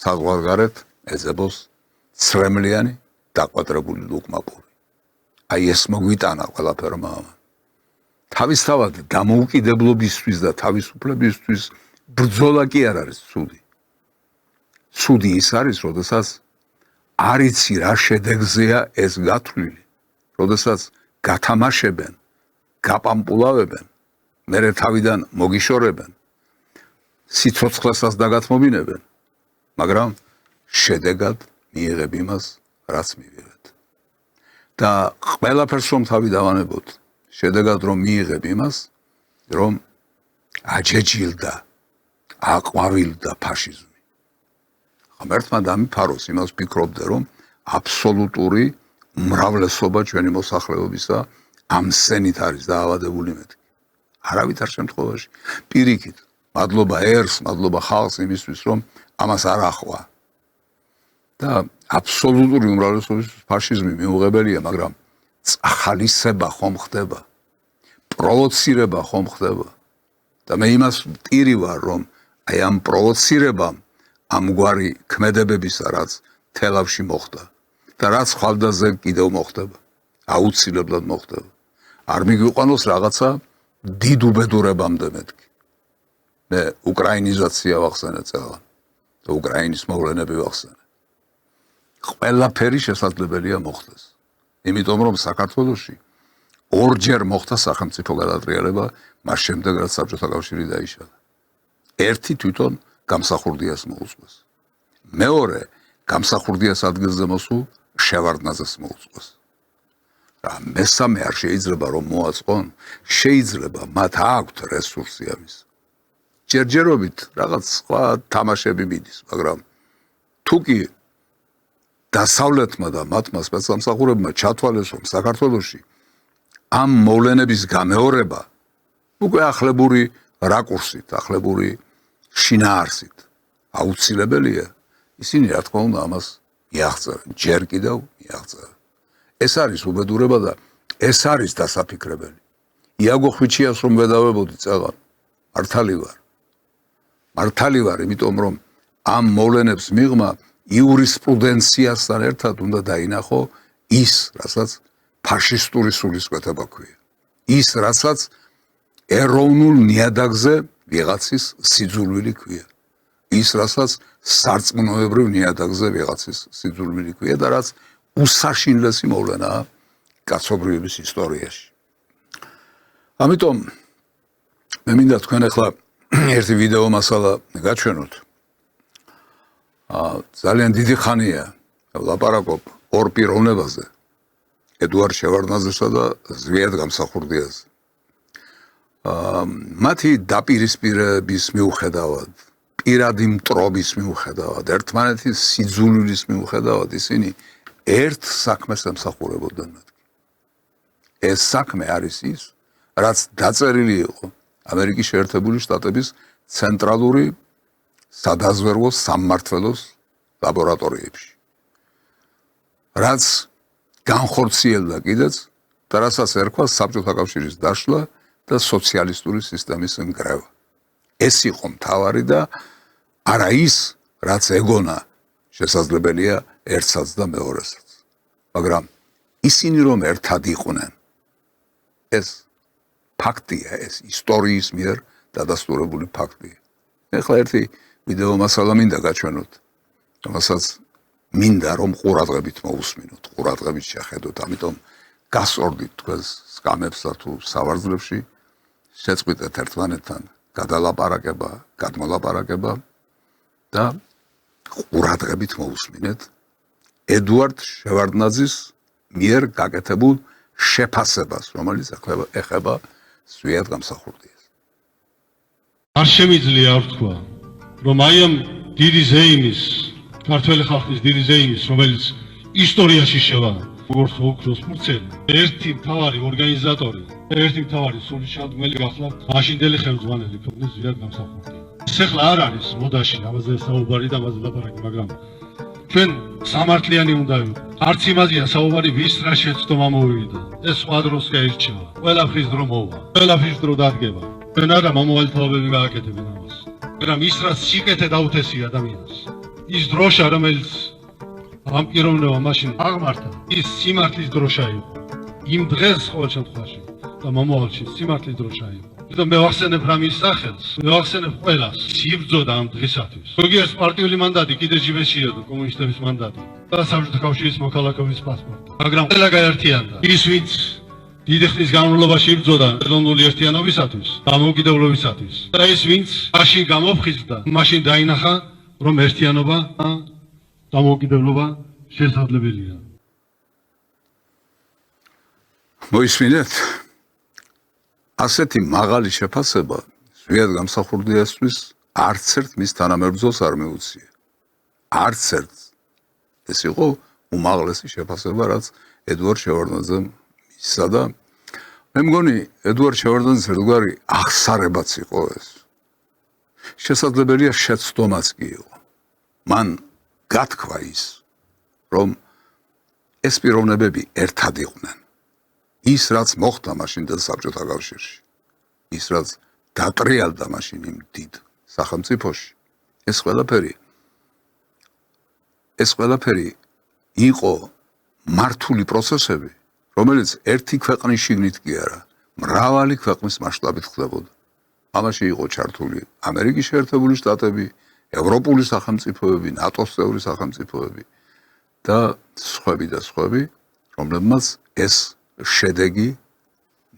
საზღვარგარეთ ეძებოს ცრემლიანი დაკვატრებული ლუკმაპური. აი ეს მოგვიტანა ყველაფერმა. თავისთავად დამოუკიდებლობისთვის და თავისუფლებისთვის ბრძოლა კი არ არის ცუდი. ცუდი ის არის, როდესაც არ იცი რა შედეგზეა ეს გათვლილი, როდესაც გათამაშებენ, გაპამპულავებენ, მერე თავიდან მოგიშორებენ, სიცოცხლესაც დაგათმობინებენ, მაგრამ შედეგად მიიღებ იმას, რაც მივიღეთ. და ყველაფერს რომ თავი დავანებოთ, შედეგად რომ მიიღებ იმას, რომ აჯეჯილდა, აყვავილდა ფაშიზმი. ღმერთმა დამიფაროს, იმას ვფიქრობდე, რომ აბსოლუტური უმრავლესობა ჩვენი მოსახლეობისა ამ სცენით არის დაავადებული მეთქი. არავითარ შემთხვევაში პირიქით, მადლობა ერს, მადლობა ხალხს იმისთვის, რომ ამას არ ახვა. და აბსოლუტური უმრავლესობის ფაშიზმი მიუღებელია, მაგრამ წახალისება ხომ ხდება, პროვოცირება ხომ ხდება. და მე იმას ვტირი ვარ, რომ აი ამ პროვოცირებამ ამგვარი ქმედებებისა, რაც თელავში მოხდა და რაც ხვალდაზე კიდევ მოხდება, აუცილებლად მოხდება. არ მიგვიყვანოს რაღაცა დიდ უბედურებამდე მეთქი. მე უკრაინიზაცია ვახსენე წელს და უკრაინის მოვლენები ვახსენე. ყველაფერი შესაძლებელია მოხდეს. იმიტომ რომ საქართველოში ორჯერ მოხდა სახელმწიფო გადატრიალება მას შემდეგ, რაც საბჭოთა კავშირი დაიშალა. ერთი თვითონ გამსახურდიას მოუწყვეს. მეორე გამსახურდიას ადგილზე მოსულ შევარდნაძეს მოუწყვეს. რა მესამე არ შეიძლება რომ მოაწყონ, შეიძლება მათ აქვთ რესურსი ამის. ჯერჯერობით რაღაც სხვა თამაშები მიდის, მაგრამ თუ კი დასავლეთმა და მათმა სპეცსამსახურებმა ჩათვალეს, რომ საქართველოში ამ მოვლენების გამეორება უკვე ახლებური რაკურსით, ახლებური შინაარსით აუცილებელია, ისინი რა თქმა უნდა ამას მიაღწევენ, ჯერ კიდევ მიაღწევენ. ეს არის უბედურება და ეს არის დასაფიქრებელი. იაგო ხვიჩიას რომ ვედავებოდი წეღან, მართალი ვარ, იმიტომ რომ ამ მოვლენებს მიღმა იურისპრუდენციასთან ერთად უნდა დაინახო ის, რასაც ფაშისტური სულისკვეთება ქვია. ის, რასაც ეროვნულ ნიადაგზე ვიღაცის სიძულვილი ქვია. ის, რასაც სარწმუნოებრივ ნიადაგზე ვიღაცის სიძულვილი ქვია და რაც უსაშინლესი მოვლენაა კაცობრიობის ისტორიაში. ამიტომ მე მინდა თქვენ ახლა ერთი ვიდეო მასალა გაჩვენოთ. ძალიან დიდი ხანია ლაპარაკობ ორ პიროვნებაზე, ედუარდ შევარდნაძესა და ზვიად გამსახურდიაზე. მათი დაპირისპირების მიუხედავად, პირადი მტრობის მიუხედავად, ერთმანეთის სიძულვილის მიუხედავად ისინი ერთ საქმეს ემსახურებოდნენ მეთქი. ეს საქმე არის ის, რაც დაწერილი იყო ამერიკის შეერთებული შტატების ცენტრალური სადაზვერვო სამმართველოს ლაბორატორიებში. რაც განხორციელდა კიდეც და რასაც ერქვა საბჭოთა კავშირის დაშლა და სოციალისტური სისტემის ნგრევა. ეს იყო მთავარი და არა ის, რაც ეგონა შესაძლებელია ერთსაც და მეორესაც. მაგრამ ისინი რომ ერთად იყვნენ, ეს ფაქტია, ეს ისტორიის მიერ დადასტურებული ფაქტია. ეხლა ერთი ვიდეო მასალა მინდა გაჩვენოთ, რომელსაც მინდა რომ ყურადღებით მოусმინოთ, ყურადღებით შეხედოთ, ამიტომ გასწორდით თქვენს სკამებსა თუ სავარძლებში, შეწყვიტეთ ერთმანეთთან გადალაპარაკება, გადმოლაპარაკება და ყურადღებით მოусმინეთ ედუარდ შევარდნაძის მიერ გაკეთებულ შეფასებას, რომელიც ეხება ზვიად გამსახურდიას. არ შემიძლია არ თქვა, რომ აი ამ დიდი ზეიმის, ქართველი ხალხის დიდი ზეიმის, რომელიც ისტორიაში შევა როგორც ოქროს ფურცელი, ერთი მთავარი ორგანიზატორი, ერთი მთავარი სულისჩამდგმელი გახლავთ მაშინდელი ხელმძღვანელი ქვეყნის ზვიად გამსახურდია. ეს ახლა არ არის მოდაში, ამაზე საუბარი და ამაზე ლაპარაკი, მაგრამ ჩვენ სამართლიანი უნდა ვიყოთ. არც იმაზეა საუბარი, ვის რა შეცდომა მოვიდა. ეს სხვა დროს გაირჩევა. ყველაფრის დრო მოვა, ყველაფრის დრო დადგება. ჩვენ არა მომავალი თაობები გააკეთებენ ამას. მაგრამ ის რაც სიკეთე დაუთესია ადამიანს. ის დროშა, რომელიც ამ პიროვნებამ მაშინ აღმართა, ის სიმართლის დროშა იყო. იმ დღეს ყოველ შემთხვევაში და მომავალში სიმართლის დროშა იყო. იმიტომ მე ვახსენებ რამის სახელს, მე ვახსენებ ყველას, იბრძოდა ამ დღისათვის. ზოგიერთ პარტიული მანდატი კიდე ჯიბეშია და კომუნისტების მანდატი და საბჭოთა კავშირის მოქალაქეობის პასპორტი. მაგრამ ყველა გაერთიანდა. ის ვინც დიდი ხნის განმავლობაში იბრძოდა ეროვნული ერთიანობისათვის, დამოუკიდებლობისათვის. და ის ვინც მაშინ გამოფხიზდა, მაშინ დაინახა, რომ ერთიანობა, დამოუკიდებლობა შესაძლებელია. მოისმინეთ? ასეთი მაღალი შეფასება ზვიად გამსახურდიასთვის არც ერთ მის თანამებრძოლს არ მიუწია. არც ერთ. ეს იყო უმაღლესი შეფასება, რაც ედუარდ შევარდნაძემ მისცა და მე მგონი ედუარდ შევარდნაძის ერთგვარი აღსარებაც იყო ეს. შესაძლებელია შეცდომაც კი იყო. მან გათქვა ის, რომ ეს პიროვნებები ერთად იყვნენ. ის რაც მოხდა მაშინ და საბჭოთა კავშირში, ის რაც დატრიალდა მაშინ იმ დიდ სახელმწიფოში, ეს ყველაფერი იყო მართული პროცესები, რომელიც ერთი ქვეყნის შიგნით კი არა, მრავალი ქვეყნის მასშტაბით ხდებოდა. ამაში იყო ჩართული ამერიკის შეერთებული შტატები, ევროპული სახელმწიფოები, ნატოს წევრი სახელმწიფოები და სხვები, რომლებმაც ეს შედეგი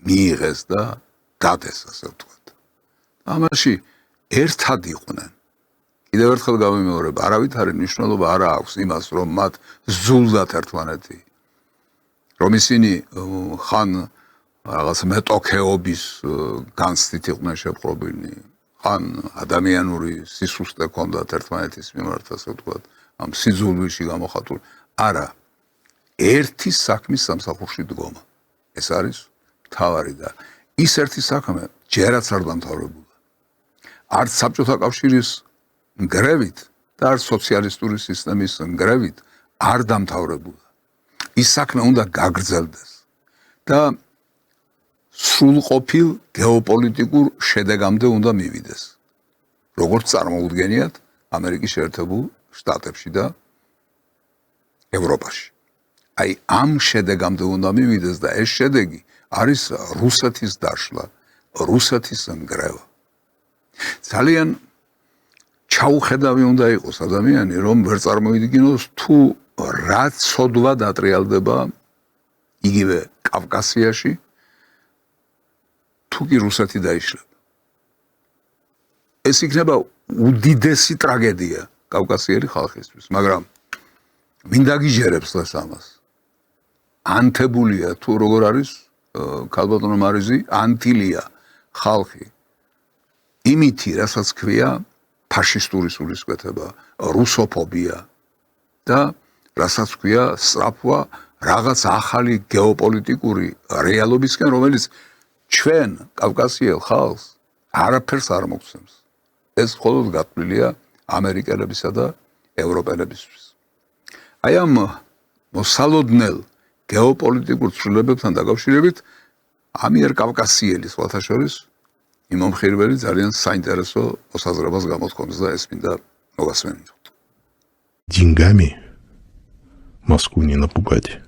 მიიღეს და დადეს, ასე ვთქვათ. ამაში ერთად იყვნენ. კიდევ ერთხელ გავიმეორებ, არავითარი მნიშვნელობა არ აქვს იმას, რომ მათ ზულდათ ერთმანეთი, რომ ისინი ხან რაღაც მეტოქეობის განცდით იყვნენ შეპყრობილნი, ხან ადამიანური სისუსტე ჰქონდათ ერთმანეთის მიმართ, ასე ვთქვათ, ამ სიძულვაში გამოხატული. არა, ერთი საქმის სამსახურში დგომა. ეს არის მთავარი და ის ერთი საქმე ჯერაც არ დამთავრებულა. არც საბჭოთა კავშირის ნგრევით და არც სოციალისტური სისტემის ნგრევით არ დამთავრებულა. ის საქმე უნდა გაგრძელდეს და სრულყოფილ გეოპოლიტიკურ შედეგამდე უნდა მივიდეს. როგორც წარმოუდგენიათ ამერიკის შეერთებულ შტატებში და ევროპაში. აი ამ შედეგამდე უნდა მივიდეს და ეს შედეგი არის რუსეთის დაშლა, რუსეთის ნგრევა. ძალიან ჩაუხედავი უნდა იყოს ადამიანი, რომ ვერ წარმოიდგინოს თუ რა ცოდვა დატრიალდება იგივე კავკასიაში, თუ კი რუსეთი დაიშლება. ეს იქნება უდიდესი ტრაგედია კავკასიელი ხალხისთვის, მაგრამ ვინ დაგიჯერებს დღეს ამას? ანთებულია თუ როგორ არის ქალბატონო მარიზი, ანთილია ხალხი იმითი, რასაც ქვია ფაშისტური სულისკვეთება, რუსოფობია და რასაც ქვია სწრაფვა რაღაც ახალი გეოპოლიტიკური რეალობისკენ, რომელიც ჩვენ კავკასიელ ხალხს არაფერს არ მოგცემს. ეს მხოლოდ გათვლილია ამერიკელებისა და ევროპელებისთვის. აი ამ მოსალოდნელ გეოპოლიტიკურ ცვლილებებთან დაკავშირებით ამიერკავკასიელი სხვათა შორის იმომხილველი ძალიან საინტერესო მოსაზრებას გამოთქვამს და ეს მინდა მოგასმენინოთ. Деньгами Москву не напугать.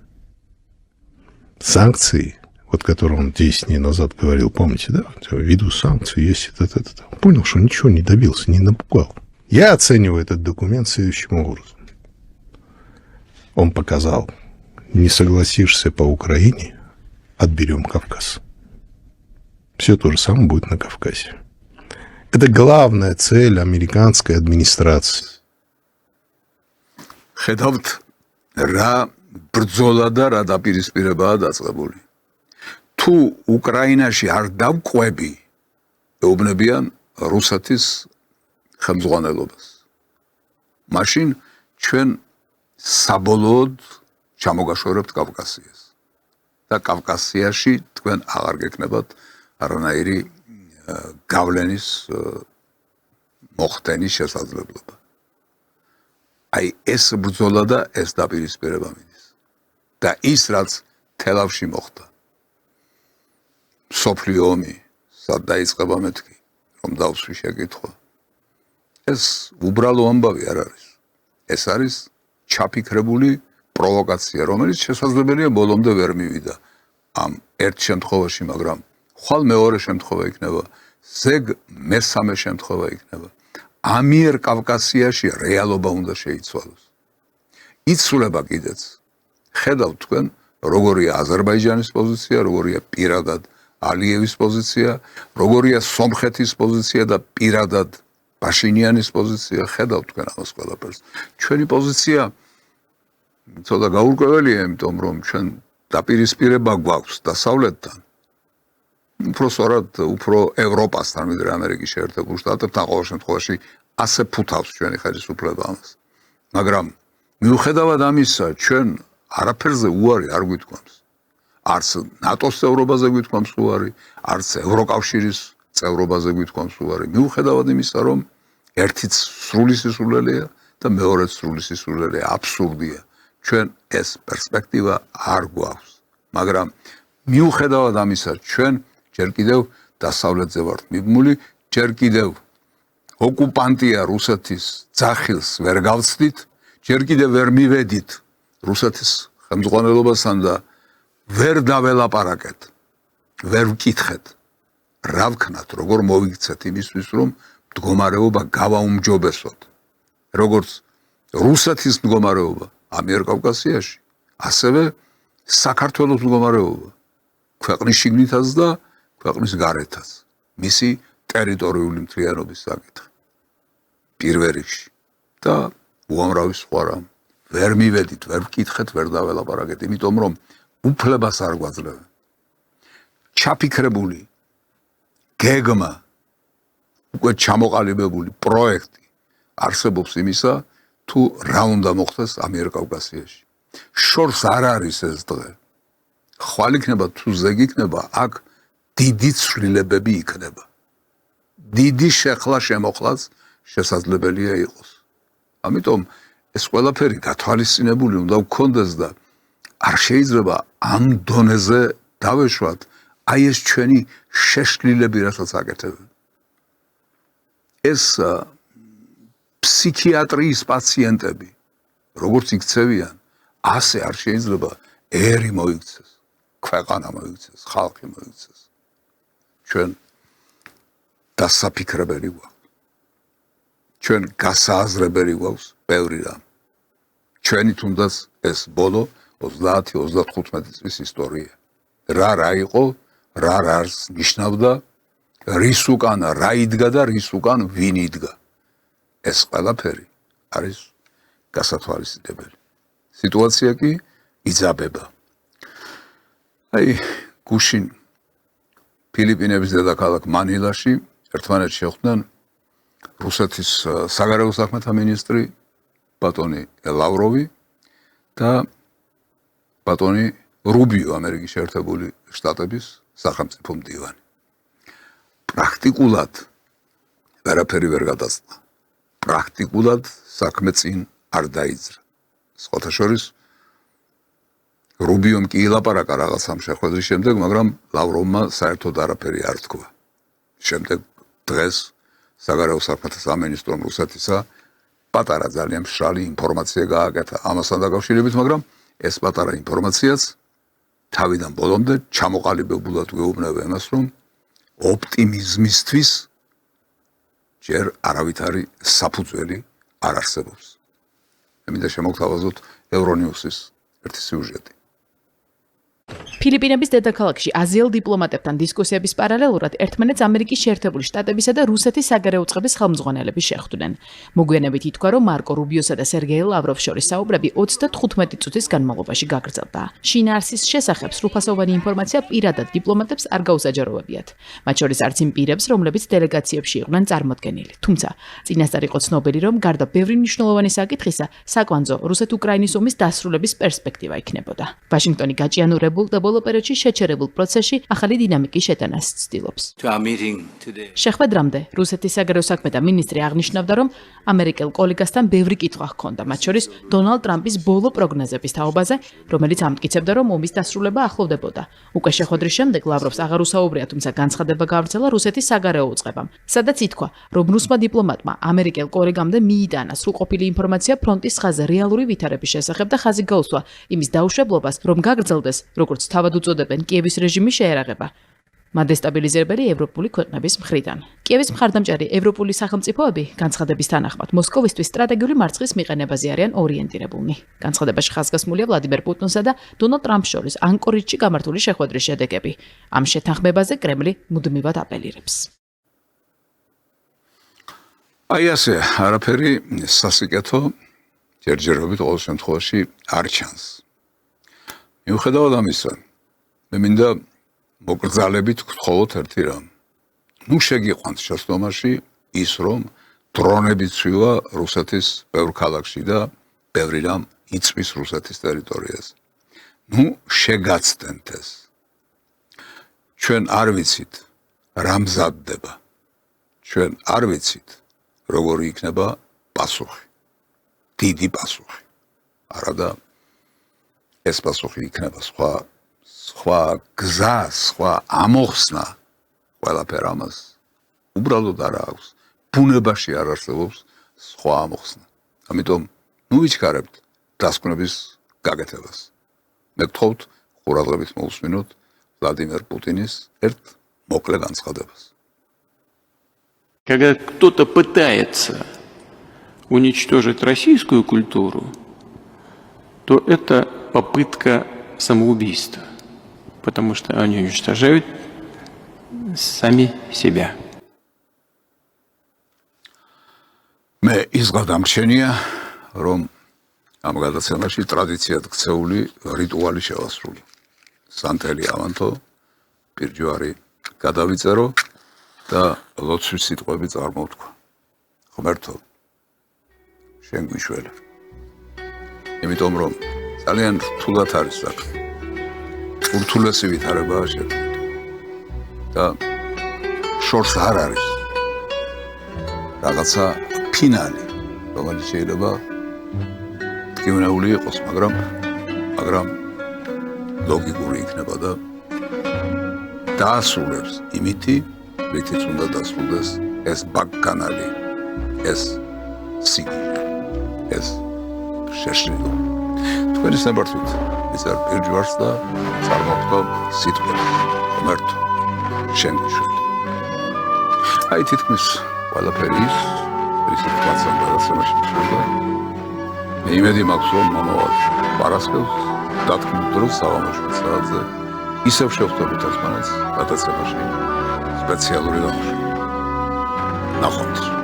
Санкции, вот которые он 10 дней назад говорил, помните, да? Ввиду санкций есть это. Он понял, что ничего не добился, не напугал. Я оцениваю этот документ следующим образом. Он показал, не согласишься по Украине, отберем Кавказ. Все то же самое будет на Кавказе. Это главная цель американской администрации. ხედავთ რა ბრძოლა და რა დაპირისპირებაა დაწყებული. თუ უკრაინაში არ დავყვები, ეუბნებიან რუსეთის ხელმძღვანელობას. მაშინ ჩვენ საბოლოოდ ჩამოგაშორებთ კავკასიას. და კავკასიაში თქვენ აღარ გექნებათ არანაირი გავლენის მოხდენის შესაძლებლობა. აი ეს ბრძოლა და ეს დაპირისპირება მიდის. და ის რაც თელავში მოხდა. სოფლიო ომი, სად დაიწყება მეთქი, რომ დავსვი შეკითხვა. ეს უბრალო ამბავი არ არის. ეს არის ჩაფიქრებული პროვოკაცია, რომელიც შესაძლებელია ბოლომდე ვერ მივიდა ამ ერთ შემთხვევაში, მაგრამ ხვალ მეორე შემთხვევა იქნება, ზეგ მესამე შემთხვევა იქნება. ამიერკავკასიაში რეალობა უნდა შეიცვალოს. იცვლება კიდეც. ხედავთ თქვენ, როგორია აზერბაიჯანის პოზიცია, როგორია პირადად ალიევის პოზიცია, როგორია სომხეთის პოზიცია და პირადად პაშინიანის პოზიცია, ხედავთ თქვენ ამას ყველაფერს. ჩვენი პოზიცია ცოტა გაურკვეველია, იმიტომ რომ ჩვენ დაპირისპირება გვაქვს დასავლეთთან. უფრო სწორად, უფრო ევროპასთან, ვიდრე ამერიკის შეერთებულ შტატებთან, ყოველ შემთხვევაში ასე ფუთავს ჩვენი ხელისუფლება ამას. მაგრამ მიუხედავად ამისა, ჩვენ არაფერზე უარი არ გვითქვამს. არც ნატოს წევრობაზე გვითქვამს უარი, არც ევროკავშირის წევრობაზე გვითქვამს უარი. მიუხედავად იმისა, რომ ერთიც სრული სისულელეა და მეორეც სრული სისულელეა, აბსურდია. ჩვენ ეს პერსპექტივა არ გვაქვს. მაგრამ მიუხედავად ამისა, ჩვენ ჯერ კიდევ დასავლეთზე ვართ მიბმული, ჯერ კიდევ ოკუპანტია რუსეთის ძახილს ვერ გავცდით, ჯერ კიდევ ვერ მივედით რუსეთის ხელმძღვანელობასთან და ვერ დაველაპარაკეთ, ვერ ვკითხეთ, რა ვქნათ, როგორ მოვიქცეთ იმისთვის, რომ მდგომარეობა გავაუმჯობესოთ. როგორც რუსეთის მდგომარეობა ამიერკავკასიაში, ასევე საქართველოს მდგომარეობა, ქვეყნის შიგნითაც და ქვეყნის გარეთაც, მისი ტერიტორიული მთლიანობის საკითხი. პირველ რიგში და უამრავი სხვა რამ. ვერ მივედით, ვერ ვკითხეთ, ვერ დაველაპარაკეთ, იმიტომ რომ უფლებას არ გვაძლევენ. ჩაფიქრებული გეგმა, უკვე ჩამოყალიბებული პროექტი არსებობს იმისა, თუ რა უნდა მოხდეს ამიერკავკასიაში. შორს არ არის ეს დღე. ხვალ იქნება თუ ზეგ იქნება, აქ დიდი ცვლილებები იქნება. დიდი შეხლა შემოხლაც შესაძლებელია იყოს. ამიტომ ეს ყველაფერი გათვალისწინებული უნდა გქონდეს და არ შეიძლება ამ დონეზე დავეშვათ აი ეს ჩვენი შეშლილები, რასაც აკეთებენ. ეს ფსიქიატრიის პაციენტები, როგორც იქცევიან, ასე არ შეიძლება ერი მოიქცეს, ქვეყანა მოიქცეს, ხალხი მოიქცეს. ჩვენ დასაფიქრებელი გვაქვს. ჩვენ გასააზრებელი გვაქვს ბევრი რამ. ჩვენი თუნდაც ეს ბოლო 30-35 წლის ისტორია. რა იყო, რა არს ნიშნავდა, რის უკან რა იდგა და რის უკან ვინ იდგა. ეს ყველაფერი არის გასათვალისწინებელი. სიტუაცია კი იძაბება. აი, გუშინ ფილიპინების დედაქალაქ მანილაში ერთმანეთს შეხვდნენ რუსეთის საგარეო საქმეთა მინისტრი ბატონი ლავროვი და ბატონი რუბიო, ამერიკის შეერთებული შტატების სახელმწიფო მდივანი. პრაქტიკულად ვერაფერი ვერ გადასცა. პრაქტიკულად საქმე წინ არ დაიძრა. სხვათა შორის რუბიომ კი ილაპარაკა რაღაც ამ შეხვედრის შემდეგ, მაგრამ ლავროვმა საერთოდ არაფერი არ თქვა. შემდეგ დღეს საგარეო საქმეთა სამინისტრომ რუსეთისა პატარა ძალიან მშრალი ინფორმაცია გააკეთა ამასთან დაკავშირებით, მაგრამ ეს პატარა ინფორმაციაც თავიდან ბოლომდე ჩამოყალიბებულად გვეუბნება იმას, რომ ოპტიმიზმისთვის ჯერ არავითარი საფუძველი არ არსებობს. მე მინდა შემოგთავაზოთ ევრონიუსის ერთი სიუჟეტი. ფილიპინების დედაქალაქში აზიელ დიპლომატებთან დისკუსიების პარალელურად ერთმანეთს ამერიკის შეერთებული შტატებისა და რუსეთის საგარეო წყების ხელმძღვანელები შეხვდნენ. მოგვიანებით ითქვა, რომ მარკო რუბიოსა და სერგეი ლავროვს შორის საუბრები 35 წუთის განმავლობაში გაგრძელდა. შინაარსის შესახებ სრულფასოვანი ინფორმაცია პირადად დიპლომატებს არ გაუსაჯაროვებიათ. მათ შორის არც იმ პირებს, რომლებიც დელეგაციებში იყვნენ წარმოდგენილი. თუმცა წინასწარ იყო ცნობილი, რომ გარდა ბევრი მნიშვნელოვანი საკითხისა, საკვანძო რუსეთ-უკრაინის ომის დასრულების პერსპექტივა იქნებოდა. ვაშინგტონი გაჭიანურებულ და ბოლო პერიოდში შეჩერებულ პროცესში ახალი დინამიკის შეტანას ცდილობს. შეხვედრამდე რუსეთის საგარეო საქმეთა მინისტრი აღნიშნავდა, რომ ამერიკელ კოლეგასთან ბევრი კითხვა ჰქონდა, მათ შორის დონალდ ტრამპის ბოლო პროგნოზების თაობაზე, რომელიც ამტკიცებდა, რომ ომის დასრულება ახლოვდებოდა. უკვე შეხვედრის შემდეგ ლავროვს აღარ უსაუბრია, თუმცა განცხადება გავრცელა რუსეთის საგარეო უწყებამ, სადაც ითქვა, რომ რუსმა დიპლომატმა ამერიკელ კოლეგამდე მიიტანა სრულყოფილი ინფორმაცია ფრონტის ხაზზე რეალური ვითარების შესახებ და ხაზი გაუსვა იმის დაუშვებლობას, რომ გაგრძელდეს როგორც თავად უწოდებენ კიევის რეჟიმის შეერაღება. მადესტაბილიზებელი ევროპული ქვეყნების მხრიდან. კიევის მხარდამჭერი ევროპული სახელმწიფოები განცხადების თანახმად მოსკოვისთვის სტრატეგიული მარცხის მიყენებაზე არიან ორიენტირებულნი. განცხადებაში ხაზგასმულია ვლადიმერ პუტინსა და დონალდ ტრამპს შორის ანკორიჯში გამართული შეხვედრის შედეგები. ამ შეთანხმებაზე კრემლი მუდმივად აპელირებს. აი ასე, არაფერი სასიკეთო ჯერჯერობით ყოველ შემთხვევაში არ ჩანს. მიუხედავად ამისა, მე მინდა მოკრძალებით ვთხოვოთ ერთი რამ. ნუ შეგიყვანთ შეცდომაში ის, რომ დრონები ცვივა რუსეთის ბევრ ქალაქში და ბევრი რამ იწვის რუსეთის ტერიტორიაზე. ნუ შეგაცდენთ ეს. ჩვენ არ ვიცით რა მზადდება. ჩვენ არ ვიცით როგორი იქნება პასუხი. დიდი პასუხი. არადა ეს პასუხი იქნება სხვა გზა, სხვა ამოხსნა ყველაფერ ამას უბრალოდ არ აქვს. ბუნებაში არ არსებობს სხვა ამოხსნა. ამიტომ ნუ ვიჩქარებთ დასკვნების გაკეთებას. მე გთხოვთ ყურადღებით მოусმინოთ Владимир Путиნის ერთ მოკლე განცხადებას. Когда кто-то пытается уничтожить российскую культуру, то это попытка самоубийства, потому что они уничтожают сами себя. მე ის გადამრჩენია, რომ ამ გადაცემაში ტრადიციად ქცეული რიტუალი შევასრულო. სანტელი ავანთო, პირჯვარი გადავიწერო და ლოცვის სიტყვები წარმოვთქვა. ღმერთო, შენ გვიშველე. იმიტომ რომ ძალიან რთულად არის საქმე. ურთულესი ვითარებაა შექმნილი. და შორს არ არის რაღაცა ფინალი, რომელიც შეიძლება ტკივნეული იყოს, მაგრამ ლოგიკური იქნება და დაასრულებს იმითი, რითიც უნდა დასრულდეს ეს ბაკკანალი, ეს სიგნალი, ეს შეშლილი. თქვენი სამართლით მისარ პირჯვარს და წარმოვთქვა სიტყვები. ღმერთო, შენ გვიშველი. აი თითქმის ყველაფერი ის ისეთ პასამ გადაცემაში მისულდა. მე იმედი მაქვს, რომ მომავალ პარასკევს დათქმულ დროს საღამოშვიდ საათზე ისევ შევხვდებით ერთმანეთს გადაცემაში სპეციალური გამოშვება. ნახვამდის.